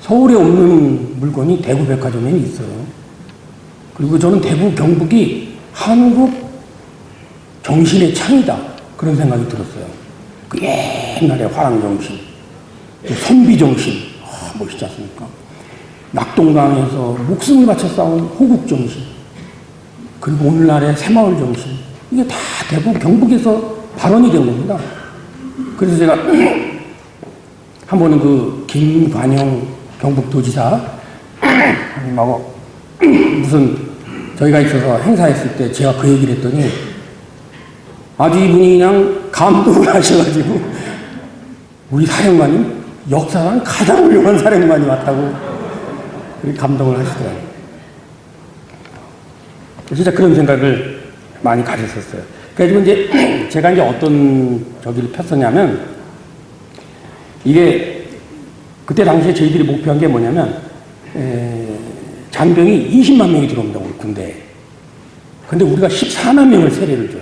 서울에 없는 물건이 대구 백화점에 있어요. 그리고 저는 대구 경북이 한국 정신의 창이다. 그런 생각이 들었어요. 그 옛날에 화랑정신, 선비정신, 멋있지 않습니까? 낙동강에서 목숨을 바쳐 싸운 호국정신, 그리고 오늘날의 새마을정신, 이게 다 대구 경북에서 발원이 된 겁니다. 그래서 제가 한 번은 그 김관영 경북도지사 님하고 무슨 저희가 있어서 행사했을 때 제가 그 얘기를 했더니 아주 이분이 그냥 감동을 하셔가지고 우리 사령관님 역사상 가장 훌륭한 사령관이 왔다고 그렇게 감동을 하시더라고요. 진짜 그런 생각을 많이 가졌었어요. 그래가지고 이제 제가 이제 어떤 저기를 폈었냐면 이게 그때 당시에 저희들이 목표한 게 뭐냐면 잔병이 20만 명이 들어옵니다. 우리 군대에. 근데 우리가 14만 명을 세례를 줘요.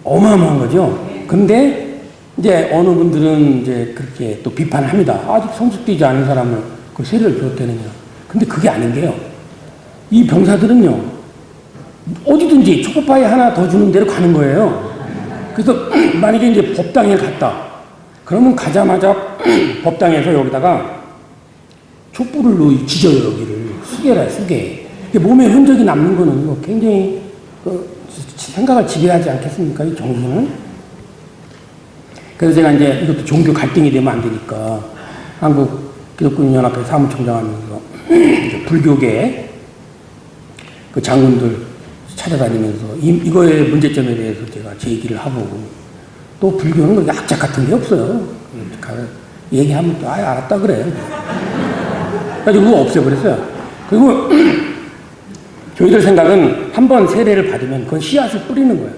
어마어마한 거죠. 근데 이제 어느 분들은 이제 그렇게 또 비판을 합니다. 아직 성숙되지 않은 사람을 그 세례를 줘도 되느냐. 근데 그게 아닌 게요. 이 병사들은요, 어디든지 초코파이 하나 더 주는 대로 가는 거예요. 그래서 만약에 이제 법당에 갔다. 그러면 가자마자 법당에서 여기다가 촛불을 놓이 지져요, 여기를. 수계라, 수계. 몸에 흔적이 남는 거는 뭐 굉장히 생각을 지배하지 않겠습니까? 이 정신을. 그래서 제가 이제 이것도 종교 갈등이 되면 안 되니까 한국 기독교인연합회 사무총장 하면서 불교계 그 장군들 찾아다니면서 이거의 문제점에 대해서 제가 제기를 하고 또 불교는 그렇게 악착 같은 게 없어요. 얘기하면 또 알았다 그래요. 그래가지고 그거 없애버렸어요. 그리고 저희들 생각은 한번 세례를 받으면 그건 씨앗을 뿌리는 거예요.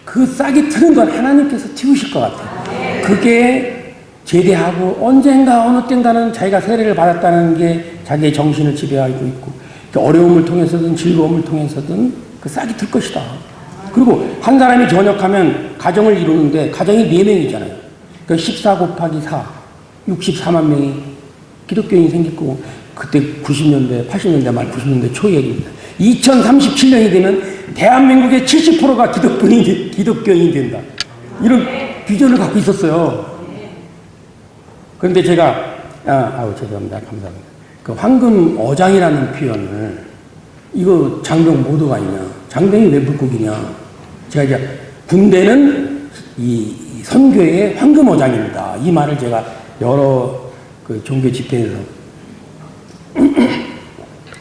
그 싹이 트는 건 하나님께서 틔우실 것 같아요. 그게 제대하고 언젠가 어느 때인가는 자기가 세례를 받았다는 게 자기의 정신을 지배하고 있고 어려움을 통해서든 즐거움을 통해서든 그 싹이 틀 것이다. 그리고 한 사람이 전역하면 가정을 이루는데 가정이 4명이잖아요. 그러니까 14 곱하기 4, 64만 명이 기독교인이 생길 거고 그때 90년대, 80년대 말 90년대 초 얘기입니다. 2037년이 되면 대한민국의 70%가 기독교인이 된다. 이런 비전을 갖고 있었어요. 그런데 제가, 죄송합니다. 감사합니다. 그 황금 어장이라는 표현을, 이거 장병 모두가 있냐? 장병이 왜 물고기냐? 제가 이제 군대는 이 선교의 황금 어장입니다. 이 말을 제가 여러 그 종교 집회에서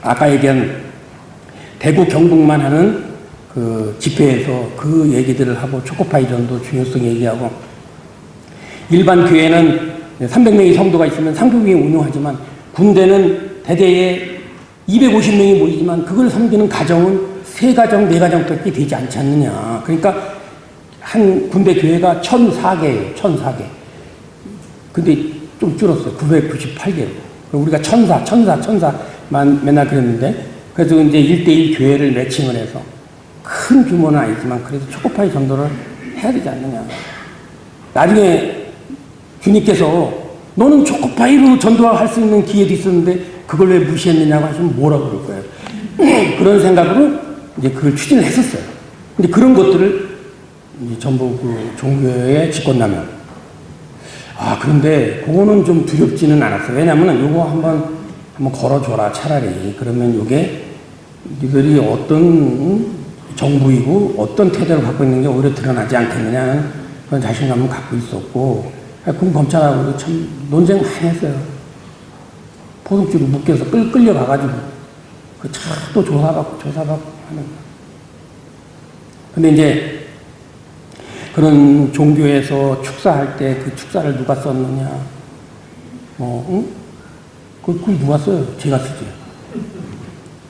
아까 얘기한 대구 경북만 하는 그 집회에서 그 얘기들을 하고 초코파이 전도 중요성 얘기하고 일반 교회는 300명의 성도가 있으면 상교회에 운영하지만 군대는 대대에 250명이 모이지만 그걸 섬기는 가정은 3가정, 4가정밖에 되지 않지 않느냐. 그러니까 한 군대 교회가 1004개예요. 1004개. 근데 좀 줄었어요. 998개로. 우리가 1004만 맨날 그랬는데 그래서 이제 1:1 교회를 매칭을 해서 큰 규모는 아니지만 그래도 초코파이 전도를 해야 되지 않느냐. 나중에 주님께서 너는 초코파이로 전도할 수 있는 기회도 있었는데 그걸 왜 무시했느냐고 하시면 뭐라 그럴 거예요. 그런 생각으로 이제 그걸 추진을 했었어요. 근데 그런 것들을 이제 전부 그 종교의 직권남용. 그런데 그거는 좀 두렵지는 않았어요. 왜냐면은 요거 한번 걸어줘라 차라리. 그러면 요게 이들이 어떤 정부이고 어떤 태도를 갖고 있는 게 오히려 드러나지 않겠느냐는 그런 자신감을 갖고 있었고 군 검찰하고도 참 논쟁 많이 했어요. 포석주로 묶여서 끌려가가지고 그 또 조사받고 하는. 근데 이제 그런 종교에서 축사할 때 그 축사를 누가 썼느냐, 응? 그걸 누가 써요? 제가 쓰죠.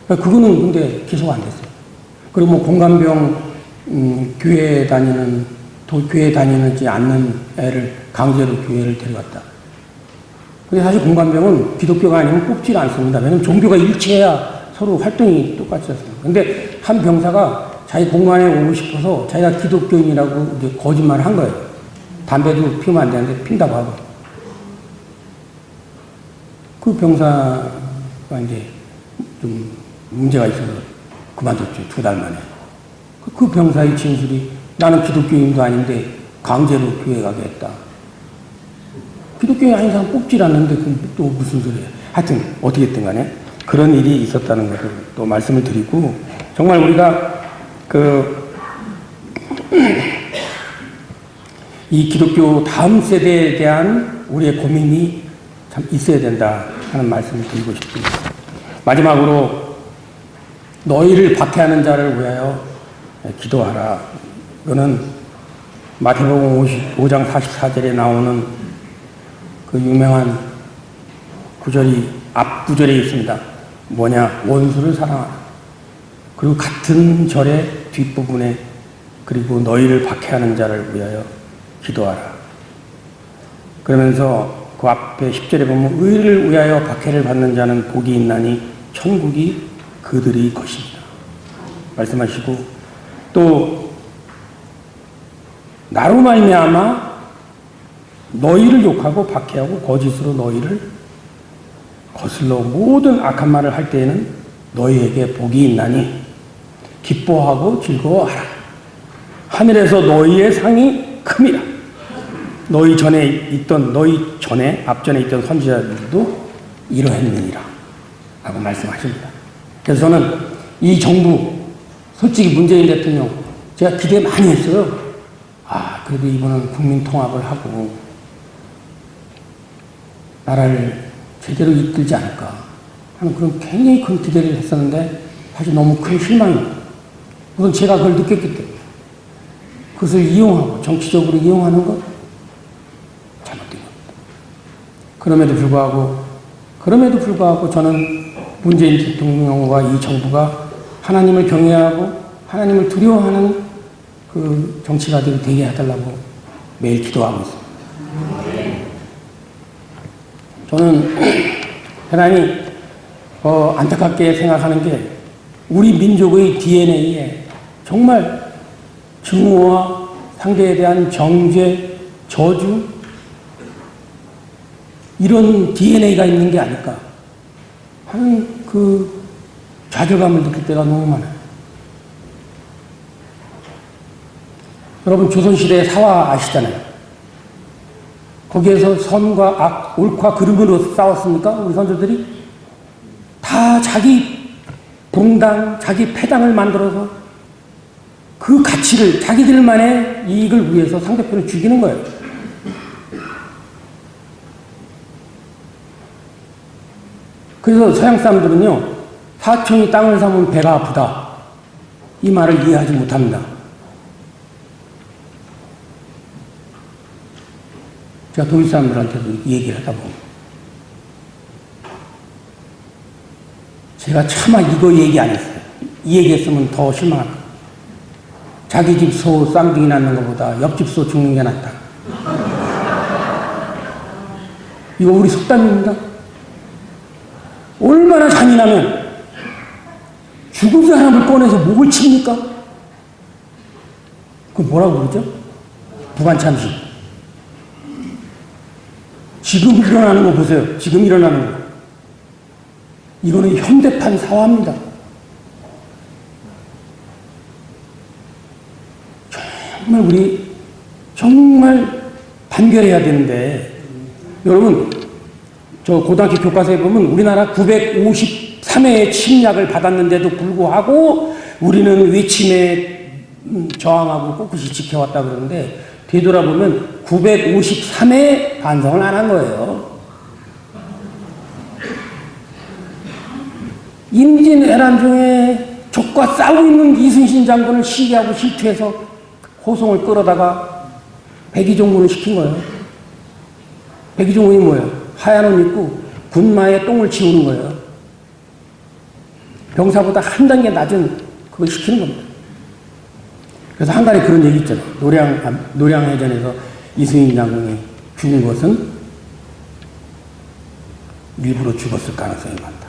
그거는 근데 기소가 안 됐어요. 그리고 뭐 공감병 교회 다니는지 않는 애를 강제로 교회를 데려갔다. 근데 사실 공감병은 기독교가 아니면 뽑질 않습니다. 왜냐면 종교가 일치해야 서로 활동이 똑같이 했습니다. 근데 한 병사가 자기 공관에 오고 싶어서 자기가 기독교인이라고 이제 거짓말을 한 거예요. 담배도 피우면 안 되는데 핀다고 하고. 그 병사가 이제 좀 문제가 있어서 그만뒀죠. 2달 만에. 그 병사의 진술이 나는 기독교인도 아닌데 강제로 교회 가게 했다. 기독교인 아닌 사람 뽑질 않는데 또 무슨 소리야. 하여튼 어떻게 됐든 간에 그런 일이 있었다는 것을 또 말씀을 드리고, 정말 우리가 이 기독교 다음 세대에 대한 우리의 고민이 참 있어야 된다 하는 말씀을 드리고 싶습니다. 마지막으로 너희를 박해하는 자를 위하여 기도하라. 이거는 마태복음 5장 44절에 나오는 그 유명한 구절이 앞 구절에 있습니다. 뭐냐? 원수를 사랑하라. 그리고 같은 절의 뒷부분에 그리고 너희를 박해하는 자를 위하여 기도하라. 그러면서 그 앞에 10절에 보면 의를 위하여 박해를 받는 자는 복이 있나니 천국이 그들의 것입니다. 말씀하시고 또 나로 말미암아 너희를 욕하고 박해하고 거짓으로 너희를 거슬러 모든 악한 말을 할 때에는 너희에게 복이 있나니 기뻐하고 즐거워하라. 하늘에서 너희의 상이 큽니다. 너희 전에 앞전에 있던 선지자들도 이러했느니라 라고 말씀하십니다. 그래서 저는 이 정부, 솔직히 문재인 대통령 제가 기대 많이 했어요. 그래도 이번은 국민 통합을 하고 나라를 제대로 이끌지 않을까 하는 그런 굉장히 큰 기대를 했었는데 사실 너무 큰 실망입니다. 우선 제가 그걸 느꼈기 때문에 그것을 이용하고 정치적으로 이용하는 것 잘못된 겁니다. 그럼에도 불구하고 저는 문재인 대통령과 이 정부가 하나님을 경외하고 하나님을 두려워하는 그 정치가들이 되게 해달라고 매일 기도하고 있습니다. 저는 대단히 안타깝게 생각하는 게 우리 민족의 DNA에 정말 증오와 상대에 대한 정죄, 저주 이런 DNA가 있는 게 아닐까 하는 그 좌절감을 느낄 때가 너무 많아요. 여러분 조선시대의 사화 아시잖아요. 거기에서 선과 악, 옳과 그름으로 싸웠습니까? 우리 선조들이? 다 자기 봉당, 자기 패당을 만들어서 그 가치를 자기들만의 이익을 위해서 상대편을 죽이는 거예요. 그래서 서양 사람들은요, 사촌이 땅을 사면 배가 아프다. 이 말을 이해하지 못합니다. 제가 독일 사람들한테도 이 얘기를 하다 보면 제가 차마 이거 얘기 안 했어요. 이 얘기 했으면 더 실망할 거예요. 자기 집 소 쌍둥이 낳는 것보다 옆집 소 죽는 게 낫다. 이거 우리 속담입니다. 얼마나 잔인하면 죽은 사람을 꺼내서 목을 칩니까? 그 뭐라고 그러죠? 부관참시. 지금 일어나는 거 보세요. 지금 일어나는 거. 이거는 현대판 사화입니다. 정말 단결해야 되는데, 여러분, 저 고등학교 교과서에 보면 우리나라 953회의 침략을 받았는데도 불구하고 우리는 외침에 저항하고 꿋꿋이 지켜왔다 그러는데 되돌아보면 953회 반성을 안 한 거예요. 임진왜란 중에 적과 싸우고 있는 이순신 장군을 시기하고 실투해서 호송을 끌어다가 백의종군을 시킨 거예요. 백의종군이 뭐예요? 하얀 옷 입고 군마에 똥을 치우는 거예요. 병사보다 한 단계 낮은 그걸 시키는 겁니다. 그래서 한간에 그런 얘기 있잖아요. 노량해전에서 이순신 장군이 죽은 것은 일부러 죽었을 가능성이 많다.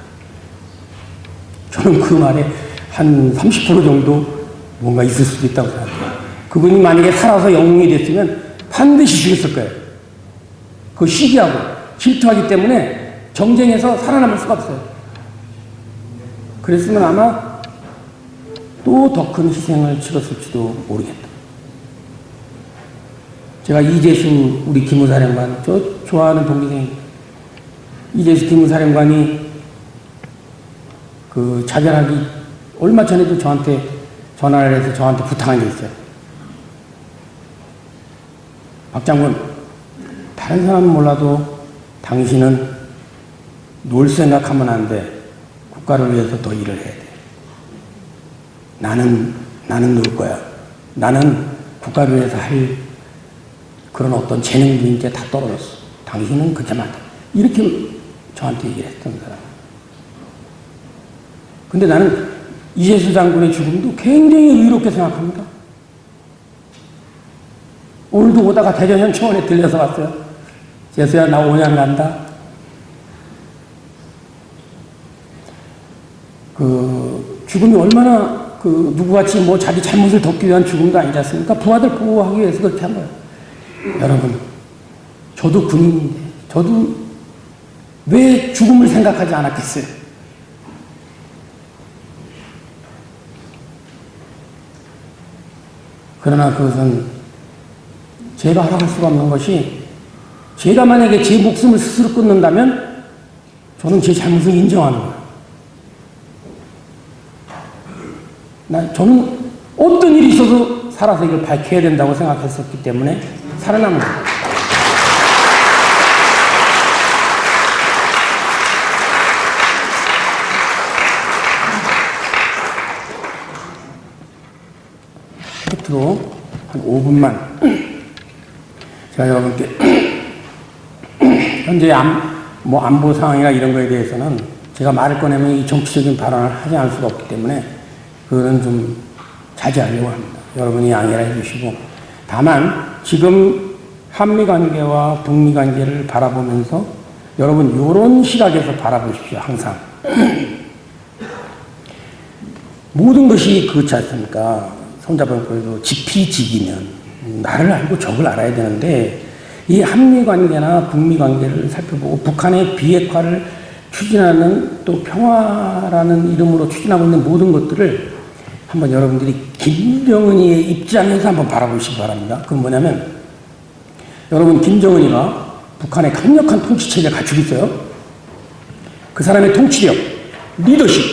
저는 그 말에 한 30% 정도 뭔가 있을 수도 있다고 생각해요. 그분이 만약에 살아서 영웅이 됐으면 반드시 죽였을 거예요. 그거 시기하고 질투하기 때문에 정쟁에서 살아남을 수가 없어요. 그랬으면 아마 또 더 큰 희생을 치렀을지도 모르겠다. 제가 이재수 우리 기무사령관, 저 좋아하는 동기생입니다. 이재수 기무사령관이 그 자결하기 얼마 전에도 저한테 전화를 해서 저한테 부탁한 게 있어요. 박 장군, 다른 사람은 몰라도 당신은 놀 생각하면 안 돼. 국가를 위해서 더 일을 해야 돼. 나는 놀 거야. 나는 국가를 위해서 할 그런 어떤 재능도 이제 다 떨어졌어. 당신은 그렇게만 해. 이렇게 저한테 얘기를 했던 사람. 근데 나는 이재수 장군의 죽음도 굉장히 의롭게 생각합니다. 오늘도 오다가 대전 현충원에 들려서 왔어요. 재수야, 나 온양 간다. 그 죽음이 얼마나 그 누구같이 뭐 자기 잘못을 덮기 위한 죽음도 아니지 않습니까? 부하들 보호하기 위해서 그렇게 한 거예요. 여러분, 저도 군인인데 저도 왜 죽음을 생각하지 않았겠어요? 그러나 그것은 제가 허락할 수가 없는 것이, 제가 만약에 제 목숨을 스스로 끊는다면 저는 제 잘못을 인정하는 거예요. 저는 어떤 일이 있어도 살아서 이걸 밝혀야 된다고 생각했었기 때문에 살아남은 거예요. 끝으로 한 5분만 제가 여러분께 현재 안보 상황이나 이런 거에 대해서는 제가 말을 꺼내면 이 정치적인 발언을 하지 않을 수가 없기 때문에 그거는 좀 자제하려고 합니다. 여러분이 양해를 해주시고, 다만 지금 한미 관계와 북미 관계를 바라보면서 여러분 이런 시각에서 바라보십시오. 항상 모든 것이 그렇지 않습니까? 손자병법에도 지피지기면 나를 알고 적을 알아야 되는데, 이 한미 관계나 북미 관계를 살펴보고 북한의 비핵화를 추진하는, 또 평화라는 이름으로 추진하고 있는 모든 것들을 한번 여러분들이 김정은이의 입장에서 한번 바라보시기 바랍니다. 그건 뭐냐면, 여러분 김정은이가 북한의 강력한 통치체제를 갖추고 있어요. 그 사람의 통치력, 리더십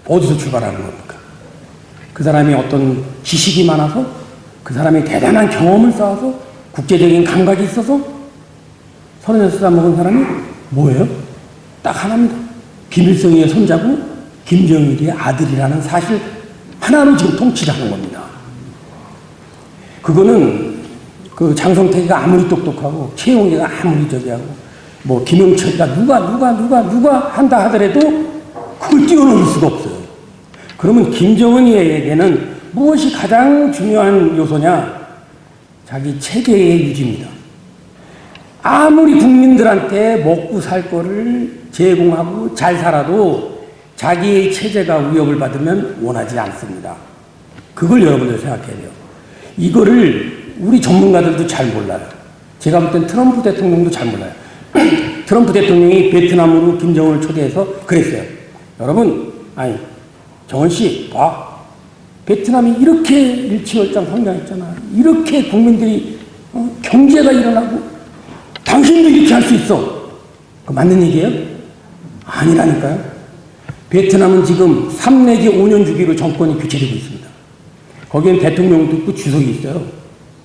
어디서 출발하는 겁니까? 그 사람이 어떤 지식이 많아서, 그 사람이 대단한 경험을 쌓아서, 국제적인 감각이 있어서 36살 먹은 사람이 뭐예요? 딱 하나입니다. 김일성의 손자고 김정일의 아들이라는 사실 하나로 지금 통치를 하는 겁니다. 그거는 그 장성택이가 아무리 똑똑하고 최용기가 아무리 저기하고 뭐 김영철이가 누가 한다 하더라도 그걸 뛰어넘을 수가 없어요. 그러면 김정은이에게는 무엇이 가장 중요한 요소냐? 자기 체계의 유지입니다. 아무리 국민들한테 먹고 살 거를 제공하고 잘 살아도 자기의 체제가 위협을 받으면 원하지 않습니다. 그걸 여러분들 생각해야 돼요. 이거를 우리 전문가들도 잘 몰라요. 제가 볼 땐 트럼프 대통령도 잘 몰라요. 트럼프 대통령이 베트남으로 김정은을 초대해서 그랬어요. 여러분, 정은 씨, 봐. 베트남이 이렇게 일치월장 성장했잖아. 이렇게 국민들이 경제가 일어나고 당신도 이렇게 할 수 있어. 그 맞는 얘기예요? 아니라니까요. 베트남은 지금 3 내지 5년 주기로 정권이 교체되고 있습니다. 거기엔 대통령도 있고 주석이 있어요.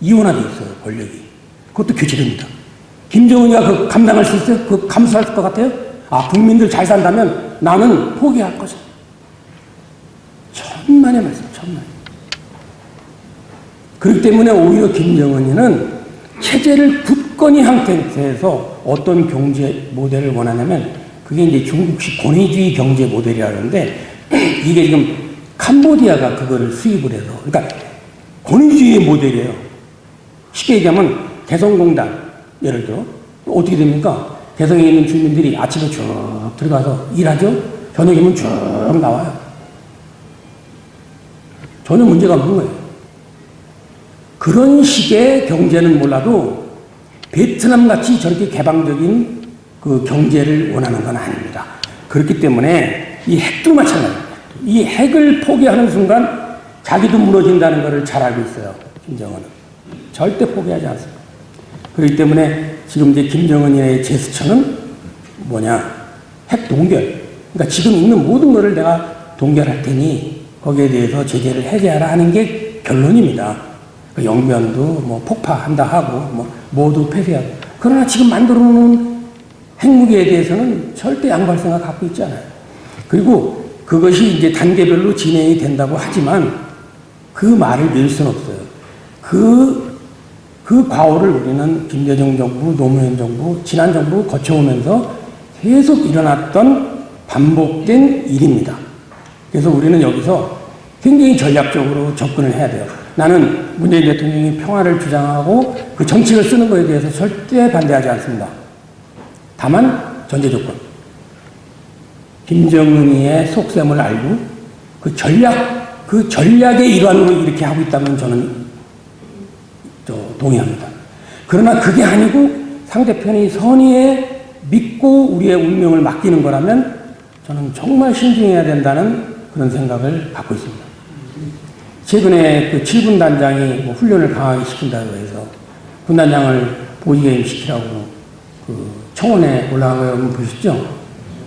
이원화되어 있어요, 권력이. 그것도 교체됩니다. 김정은이가 그 감당할 수 있어요? 그 감수할 것 같아요? 아, 국민들 잘 산다면 나는 포기할 것이다. 천만의 말씀, 천만. 그렇기 때문에 오히려 김정은이는 체제를 굳건히 한 상태에서 어떤 경제 모델을 원하냐면 그게 이제 중국식 권위주의 경제 모델이라고 하는데 이게 지금 캄보디아가 그거를 수입을 해서 그러니까 권위주의 모델이에요. 쉽게 얘기하면 개성공단 예를 들어 어떻게 됩니까? 개성에 있는 주민들이 아침에 쭉 들어가서 일하죠. 저녁이면 쭉 나와요. 전혀 문제가 없는 거예요. 그런 식의 경제는 몰라도 베트남 같이 저렇게 개방적인 그 경제를 원하는 건 아닙니다. 그렇기 때문에 이 핵도 마찬가지입니다. 이 핵을 포기하는 순간 자기도 무너진다는 것을 잘 알고 있어요. 김정은은. 절대 포기하지 않습니다. 그렇기 때문에 지금 이제 김정은의 제스처는 뭐냐? 핵 동결. 그러니까 지금 있는 모든 것을 내가 동결할 테니 거기에 대해서 제재를 해제하라 하는 게 결론입니다. 그 영변도 뭐 폭파한다 하고 뭐 모두 폐쇄하고. 그러나 지금 만들어 놓은 핵무기에 대해서는 절대 양보할 생각 갖고 있지 않아요. 그리고 그것이 이제 단계별로 진행이 된다고 하지만 그 말을 밀 수는 없어요. 그 과오를 우리는 김대중 정부, 노무현 정부, 지난 정부 거쳐오면서 계속 일어났던 반복된 일입니다. 그래서 우리는 여기서 굉장히 전략적으로 접근을 해야 돼요. 나는 문재인 대통령이 평화를 주장하고 그 정책을 쓰는 것에 대해서 절대 반대하지 않습니다. 다만 전제 조건. 김정은이의 속셈을 알고 그 전략의 일환으로 이렇게 하고 있다면 저는 동의합니다. 그러나 그게 아니고 상대편이 선의에 믿고 우리의 운명을 맡기는 거라면 저는 정말 신중해야 된다는 그런 생각을 갖고 있습니다. 최근에 그 7군 단장이 뭐 훈련을 강하게 시킨다고 해서 군단장을 보직해임 시키라고 그 청원에 올라간 거 여러분 보셨죠?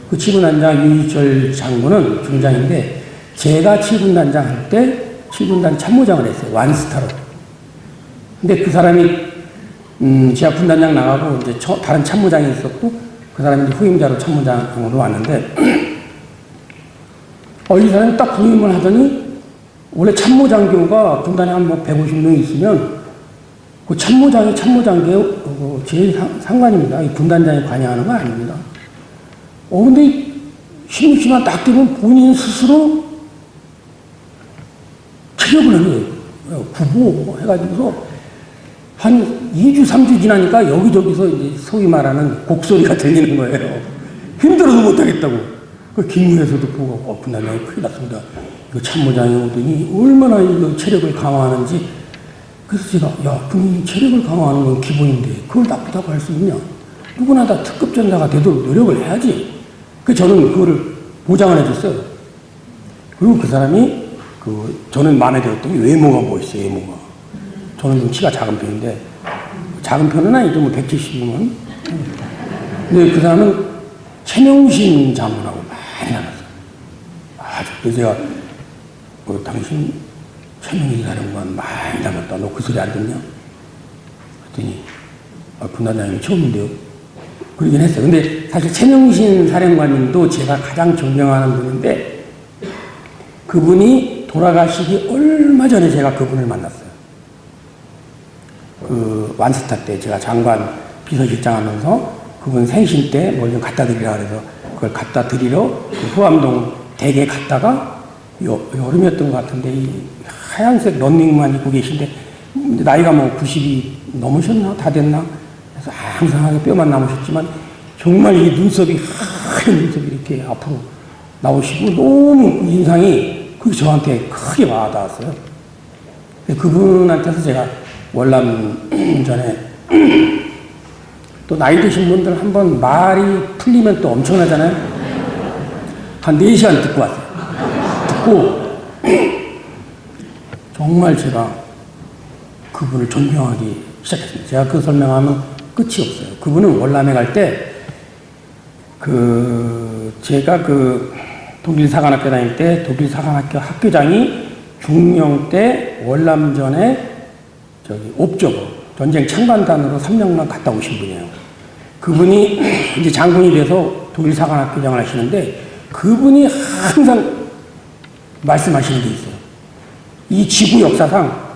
그 7군 단장 유희철 장군은 중장인데 제가 7군 단장 할 때 7군단 참모장을 했어요. 완스타로. 근데 그 사람이 제가 군단장 나가고 이제 다른 참모장이 있었고 그 사람이 이제 후임자로 참모장으로 왔는데 이 사람이 딱 부임을 하더니 원래 참모장 경우가 군단에 한 뭐 150명 있으면 그 참모장이 참모장계의 제일 상관입니다. 이 군단장이 관여하는 거 아닙니다. 근데 16시간 딱 되면 본인 스스로 체력을 하는 거예요. 구보 해가지고서 한 2주, 3주 지나니까 여기저기서 이제 소위 말하는 곡소리가 들리는 거예요. 힘들어도 못하겠다고. 그 김문에서도 보고, 군단장이 큰일 났습니다. 이거 참모장이 오더니 얼마나 이거 체력을 강화하는지. 그래서 제가, 야, 군인 체력을 강화하는 건 기본인데 그걸 나쁘다고 할 수 있냐. 누구나 다 특급 전사가 되도록 노력을 해야지. 저는 그거를 보장을 해줬어요. 그리고 그 사람이 저는 마음에 들었던 게 외모가 멋있어요, 외모가. 저는 좀 키가 작은 편인데, 작은 편은 아니죠, 뭐 170이면. 근데 그 사람은 최명신 장군하고 많이 닮았어요. 그래서 제가, 당신 최명신 사령관 많이 닮았다. 너 그 소리 안 듣냐? 그랬더니, 군단장님이 처음인데요. 그러긴 했어요. 근데 사실 최명신 사령관님도 제가 가장 존경하는 분인데, 그분이 돌아가시기 얼마 전에 제가 그분을 만났어요. 완스타 때 제가 장관 비서실장 하면서 그분 생신 때 뭘 좀 갖다 드리라 그래서 그걸 갖다 드리러 후암동 댁에 갔다가 여름이었던 것 같은데 이 하얀색 런닝만 입고 계신데 나이가 뭐 90이 넘으셨나? 다 됐나? 그래서 항상하게 뼈만 남으셨지만 정말 이 눈썹이 하얀 눈썹이 이렇게 앞으로 나오시고 너무 인상이 그게 저한테 크게 와닿았어요. 그분한테서 제가 월남전에 또 나이 드신 분들 한번 말이 풀리면 또 엄청나잖아요. 한 4시간 듣고 왔어요. 듣고 정말 제가 그분을 존경하기 시작했습니다. 제가 그 설명하면 끝이 없어요. 그분은 월남에 갈 때 제가 독일 사관학교 다닐 때 독일 사관학교 학교장이 중령 때 월남전에 옵저버, 전쟁 참관단으로 3년간 갔다 오신 분이에요. 그분이 이제 장군이 돼서 독일 사관학교장을 하시는데 그분이 항상 말씀하시는 게 있어요. 이 지구 역사상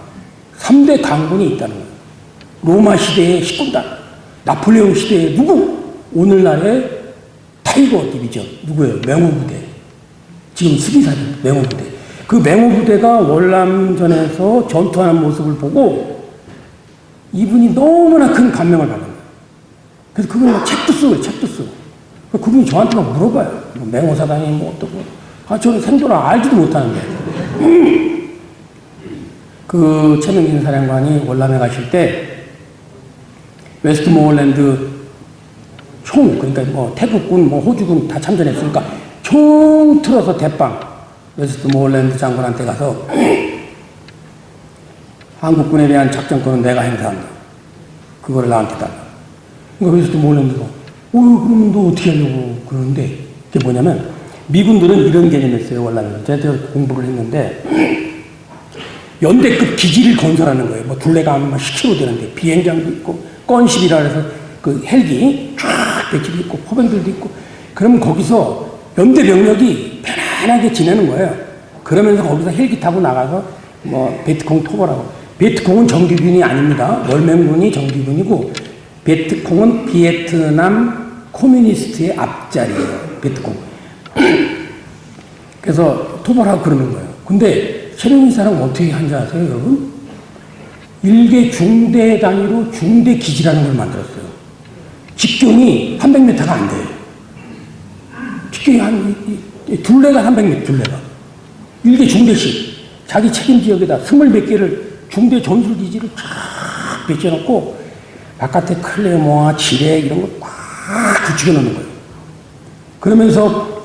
3대 강군이 있다는 거예요. 로마 시대의 식군단, 나폴레옹 시대의 누구? 오늘날의 타이거 디비전, 누구예요? 맹호부대. 지금 수비사들, 맹호부대. 그 맹호부대가 월남전에서 전투하는 모습을 보고 이분이 너무나 큰 감명을 받는 거예요. 그래서 그분이 막 책도 쓰고, 책도 쓰고. 그분이 저한테 막 물어봐요. 뭐 맹호사단이 뭐 어떻고. 저는 생도라 알지도 못하는데. 그 최명진 사령관이 월남에 가실 때 웨스트모어랜드 총, 그러니까 뭐 태국군, 뭐 호주군 다 참전했으니까 총 틀어서 대빵 웨스트모어랜드 장군한테 가서 한국군에 대한 작전권은 내가 행사한다. 그거를 나한테 달라. 그러니까 웨스트모어랜드가 그럼 너 어떻게 하려고 그러는데 그게 뭐냐면 미군들은 이런 개념이었어요. 월남에서 제가 공부를 했는데 연대급 기지를 건설하는 거예요. 뭐 둘레가 한 10km 되는데 비행장도 있고 건십이라 해서 그 헬기 쫙 배치도 있고 포병들도 있고 그러면 거기서 연대 병력이 편안하게 지내는 거예요. 그러면서 거기서 헬기 타고 나가서 뭐 베트콩 토벌하고 베트콩은 정규군이 아닙니다. 월맹군이 정규군이고 베트콩은 비에트남 코뮤니스트의 앞자리예요. 베트콩. 그래서 토벌하고 그러는 거예요. 근데 최명진 사람은 어떻게 한지 아세요, 여러분? 일개 중대 단위로 중대 기지라는 걸 만들었어요. 직경이 300m가 안 돼요. 직경이 둘레가 300m, 둘레가. 일개 중대씩 자기 책임 지역에다 20몇 개를 중대 전술 기지를 쫙 배치해놓고 바깥에 클레모아, 지뢰 이런 거 꽉 구축해 놓는 거예요. 그러면서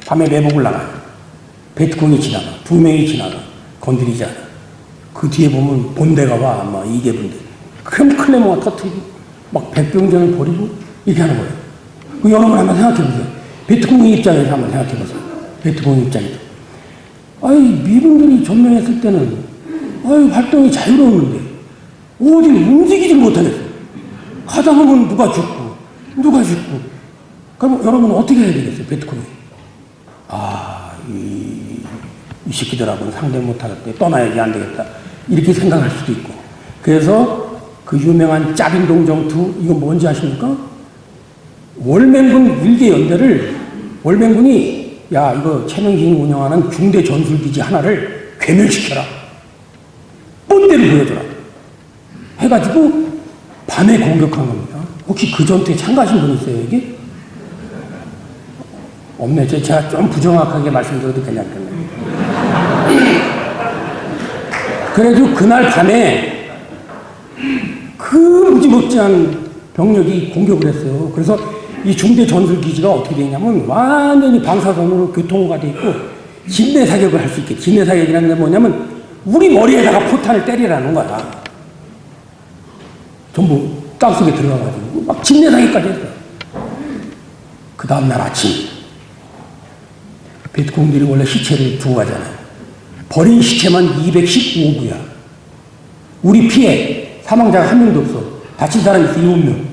밤에 매복을 나가요. 베트콩이 지나가, 2명이 지나가, 건드리지 않아. 그 뒤에 보면 본대가 와, 막 이개 본대. 그럼 클레모가 터트리고, 막 백병전을 벌이고, 이렇게 하는 거예요. 그 여러분 한번 생각해 보세요. 베트콩의 입장에서 한번 생각해 보세요. 베트콩의 입장에서. 미군들이 점령했을 때는, 활동이 자유로웠는데, 어디 움직이질 못하겠어요. 하다 보면 누가 죽고. 그럼 여러분 어떻게 해야 되겠어요, 베트콩이? 이 새끼들하고는 상대 못하겠다. 떠나야지 안 되겠다. 이렇게 생각할 수도 있고. 그래서 그 유명한 짜빈동 정투, 이건 뭔지 아십니까? 월맹군 일개 연대를 월맹군이 이거 최명진이 운영하는 중대 전술기지 하나를 괴멸시켜라. 본대를 보여줘라. 해가지고 밤에 공격한 겁니다. 혹시 그 전투에 참가하신 분 있어요, 여기? 없네. 제가 좀 부정확하게 말씀드려도 괜찮겠네요. 그래도 그날 밤에 그 무지막지한 병력이 공격을 했어요. 그래서 이 중대 전술기지가 어떻게 되냐면 완전히 방사선으로 교통호가 돼 있고 진내 사격을 할 수 있게. 진내 사격이라는 게 뭐냐면 우리 머리에다가 포탄을 때리라는 거야. 전부 땅속에 들어가가지고 막 진내 사격까지 했어요. 그 다음날 아침 베트콩들이 원래 시체를 두고 가잖아요. 버린 시체만 215구야. 우리 피해 사망자가 한 명도 없어. 다친 사람이 있어 7명.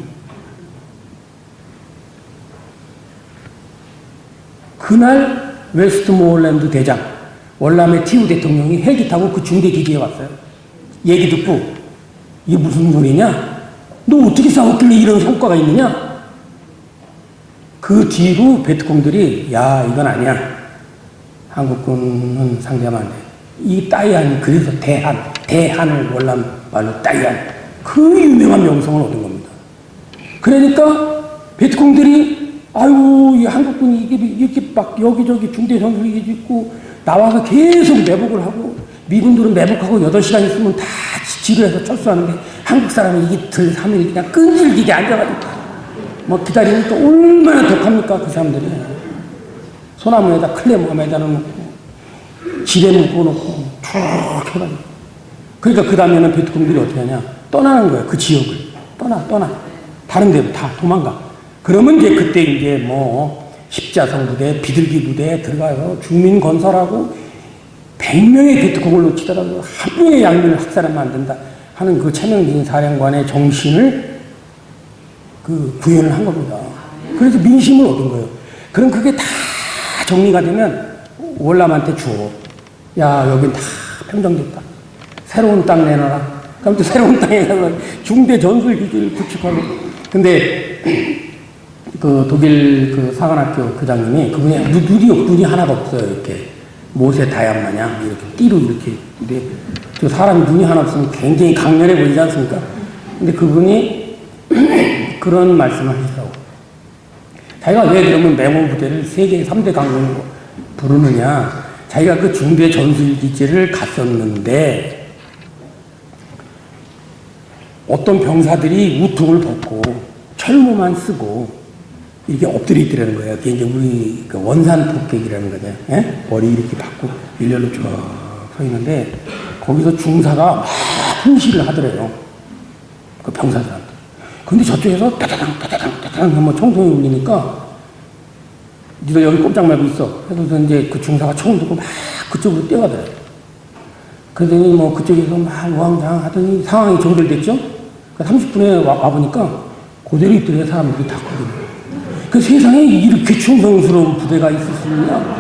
그날 웨스트모어랜드 대장 월남의 티우 대통령이 헬기 타고 그 중대 기지에 왔어요. 얘기 듣고 이게 무슨 소리냐? 너 어떻게 싸웠길래 이런 성과가 있느냐? 그 뒤로 베트콩들이 이건 아니야. 한국군은 상대하면 안 돼. 이 따이안, 그래서 대한을 월남 말로 따이안. 그 유명한 명성을 얻은 겁니다. 그러니까 베트콩들이 이 한국군이 이렇게 막 여기저기 중대 전술기지 있고 나와서 계속 매복을 하고 미군들은 매복하고 8시간 있으면 다 지루해서 철수하는데 한국 사람이 이틀, 3일 그냥 끈질기게 앉아가지고 뭐 기다리니까 얼마나 독합니까, 그 사람들이. 소나무에다 클레모가 매달아 놓고 지뢰 묶어놓고 쭉 해가지고. 그러니까 그 다음에는 베트콩들이 어떻게 하냐? 떠나는 거예요. 그 지역을. 떠나. 다른 데로 다 도망가. 그러면 그때 뭐 십자성 부대, 비둘기 부대에 들어가서 주민 건설하고 100명의 베트콩을 놓치더라도 한 명의 양민을 학살하면 안 된다. 하는 그 최명진 사령관의 정신을 그 구현을 한 겁니다. 그래서 민심을 얻은 거예요. 그럼 그게 다 정리가 되면 월남한테 주어. 야, 여긴 다 평정됐다. 새로운 땅 내놔라. 그럼 또 새로운 땅에 내놔라. 중대 전술 기지를 구축하고. 근데 그 독일 그 사관학교 교장님이 그분이 눈이 하나도 없어요. 이렇게 모세 다양 마냥 이렇게 띠로 이렇게. 근데 저 사람이 눈이 하나 없으면 굉장히 강렬해 보이지 않습니까? 근데 그분이 그런 말씀을 하시더라고. 자기가 왜 그러면 맹호 부대를 세계 3대 강군으로 부르느냐. 자기가 그 중대 전술기지를 갔었는데 어떤 병사들이 우통을 벗고 철모만 쓰고 이렇게 엎드려 있더라는 거예요. 그게 이제 우리 그 원산 폭격이라는 거죠. 예? 머리 이렇게 받고 일렬로 쭉 서 있는데 거기서 중사가 막 훈시를 하더래요. 그 병사들한테. 근데 저쪽에서 따다당 뭐 총성이 울리니까 니도 여기 꼼짝 말고 있어. 그래서 이제 그 중사가 총을 들고 막 그쪽으로 뛰어가더래요. 그러더니 뭐 그쪽에서 막 우왕좌왕 하더니 상황이 정결됐죠? 30분에 와보니까 그대로 있더래요. 사람들이 다 거기. 그 세상에 이렇게 충성스러운 부대가 있을 수 있냐?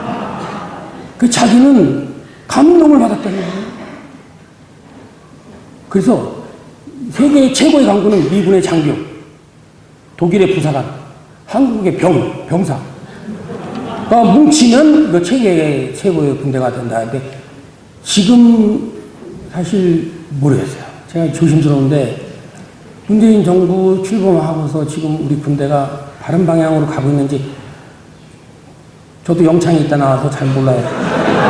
그 자기는 감동을 받았다는 거예요. 그래서 세계 최고의 강군은 미군의 장교, 독일의 부사관, 한국의 병사. 그러니까 뭉치면 그 최고의 군대가 된다. 근데 지금 사실 모르겠어요. 제가 조심스러운데 문재인 정부 출범하고서 지금 우리 군대가 다른 방향으로 가고 있는지 저도 영창에 있다 나와서 잘 몰라요.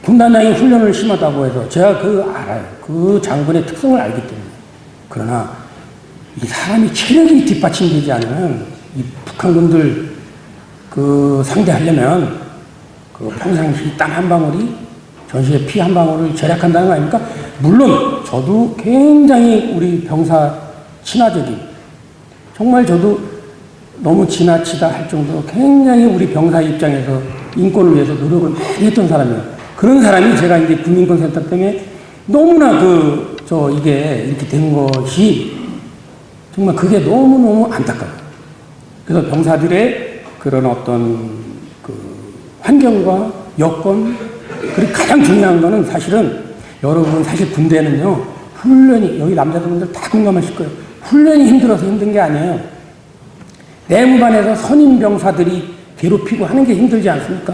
군단장이 훈련을 심하다고 해서 제가 알아요. 그 장군의 특성을 알기 때문에. 그러나 이 사람이 체력이 뒷받침되지 않으면 이 북한군들 그 상대하려면 그 평상시 땀 한 방울이 전시의 피 한 방울을 절약한다는 거 아닙니까? 물론 저도 굉장히 우리 병사 친화적인 정말 저도 너무 지나치다 할 정도로 굉장히 우리 병사 입장에서 인권을 위해서 노력을 많이 했던 사람이에요. 그런 사람이 제가 이제 국민권센터 때문에 너무나 이게 이렇게 된 것이 정말 그게 너무너무 안타까워요. 그래서 병사들의 그런 어떤 그 환경과 여건, 그리고 가장 중요한 거는 사실은 여러분 사실 군대는요, 훈련이, 여기 남자분들 다 공감하실 거예요. 훈련이 힘들어서 힘든 게 아니에요. 내무반에서 선임 병사들이 괴롭히고 하는 게 힘들지 않습니까?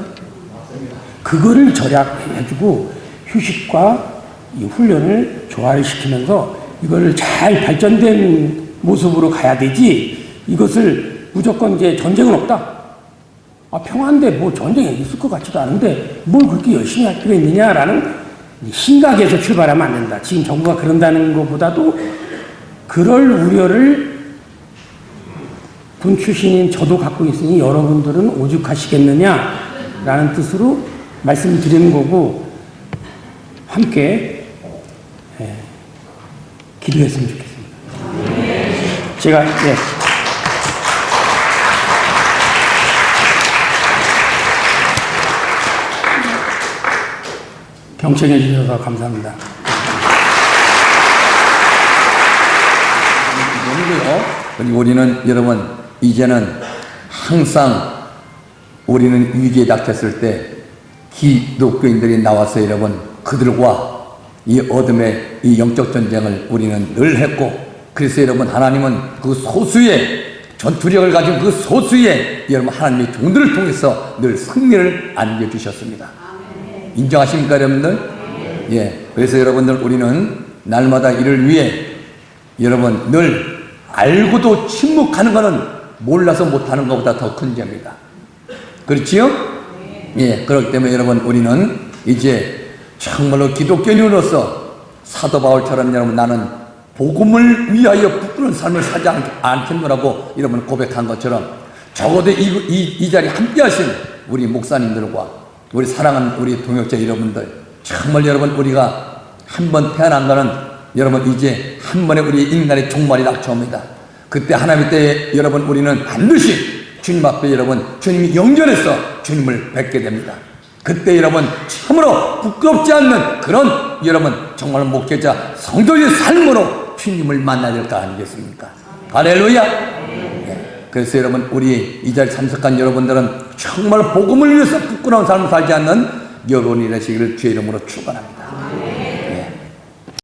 그거를 절약해주고 휴식과 이 훈련을 조화를 시키면서 이거를 잘 발전된 모습으로 가야 되지, 이것을 무조건 이제 전쟁은 없다. 평화인데 뭐 전쟁이 있을 것 같지도 않은데 뭘 그렇게 열심히 할 필요가 있느냐라는 심각에서 출발하면 안 된다. 지금 정부가 그런다는 것보다도 그럴 우려를 군 출신인 저도 갖고 있으니 여러분들은 오죽하시겠느냐라는 뜻으로 말씀드리는 거고, 함께 기도했으면 좋겠습니다. 제가 경청해 주셔서 감사합니다. 그리고 우리는 여러분 이제는 항상 우리는 위기에 닥쳤을 때 기독교인들이 나와서 여러분 그들과 이 어둠의 이 영적 전쟁을 우리는 늘 했고, 그래서 여러분 하나님은 그 소수의 전투력을 가진 그 소수의 여러분 하나님의 종들을 통해서 늘 승리를 안겨주셨습니다. 인정하십니까 여러분들? 예. 그래서 여러분들 우리는 날마다 이를 위해 여러분 늘 알고도 침묵하는 것은 몰라서 못하는 것보다 더 큰 죄입니다. 그렇지요? 예. 그렇기 때문에 여러분 우리는 이제 정말로 기독교인으로서 사도 바울처럼 여러분 나는 복음을 위하여 부끄러운 삶을 살지 않겠노라고 여러분 고백한 것처럼 적어도 이 자리에 함께 하신 우리 목사님들과 우리 사랑하는 우리 동역자 여러분들, 정말 여러분 우리가 한 번 태어난 거는 여러분 이제 한 번에 우리 인간의 종말이 닥쳐옵니다. 그때 하나님 때에 여러분 우리는 반드시 주님 앞에 여러분 주님이 영전해서 주님을 뵙게 됩니다. 그때 여러분 참으로 부끄럽지 않는 그런 여러분 정말 목회자 성도의 삶으로 주님을 만나야 될 거 아니겠습니까? 할렐루야. 네. 그래서 여러분 우리 이 자리에 참석한 여러분들은 정말 복음을 위해서 부끄러운 삶을 살지 않는 여러분이 되시기를 주의 이름으로 축원합니다.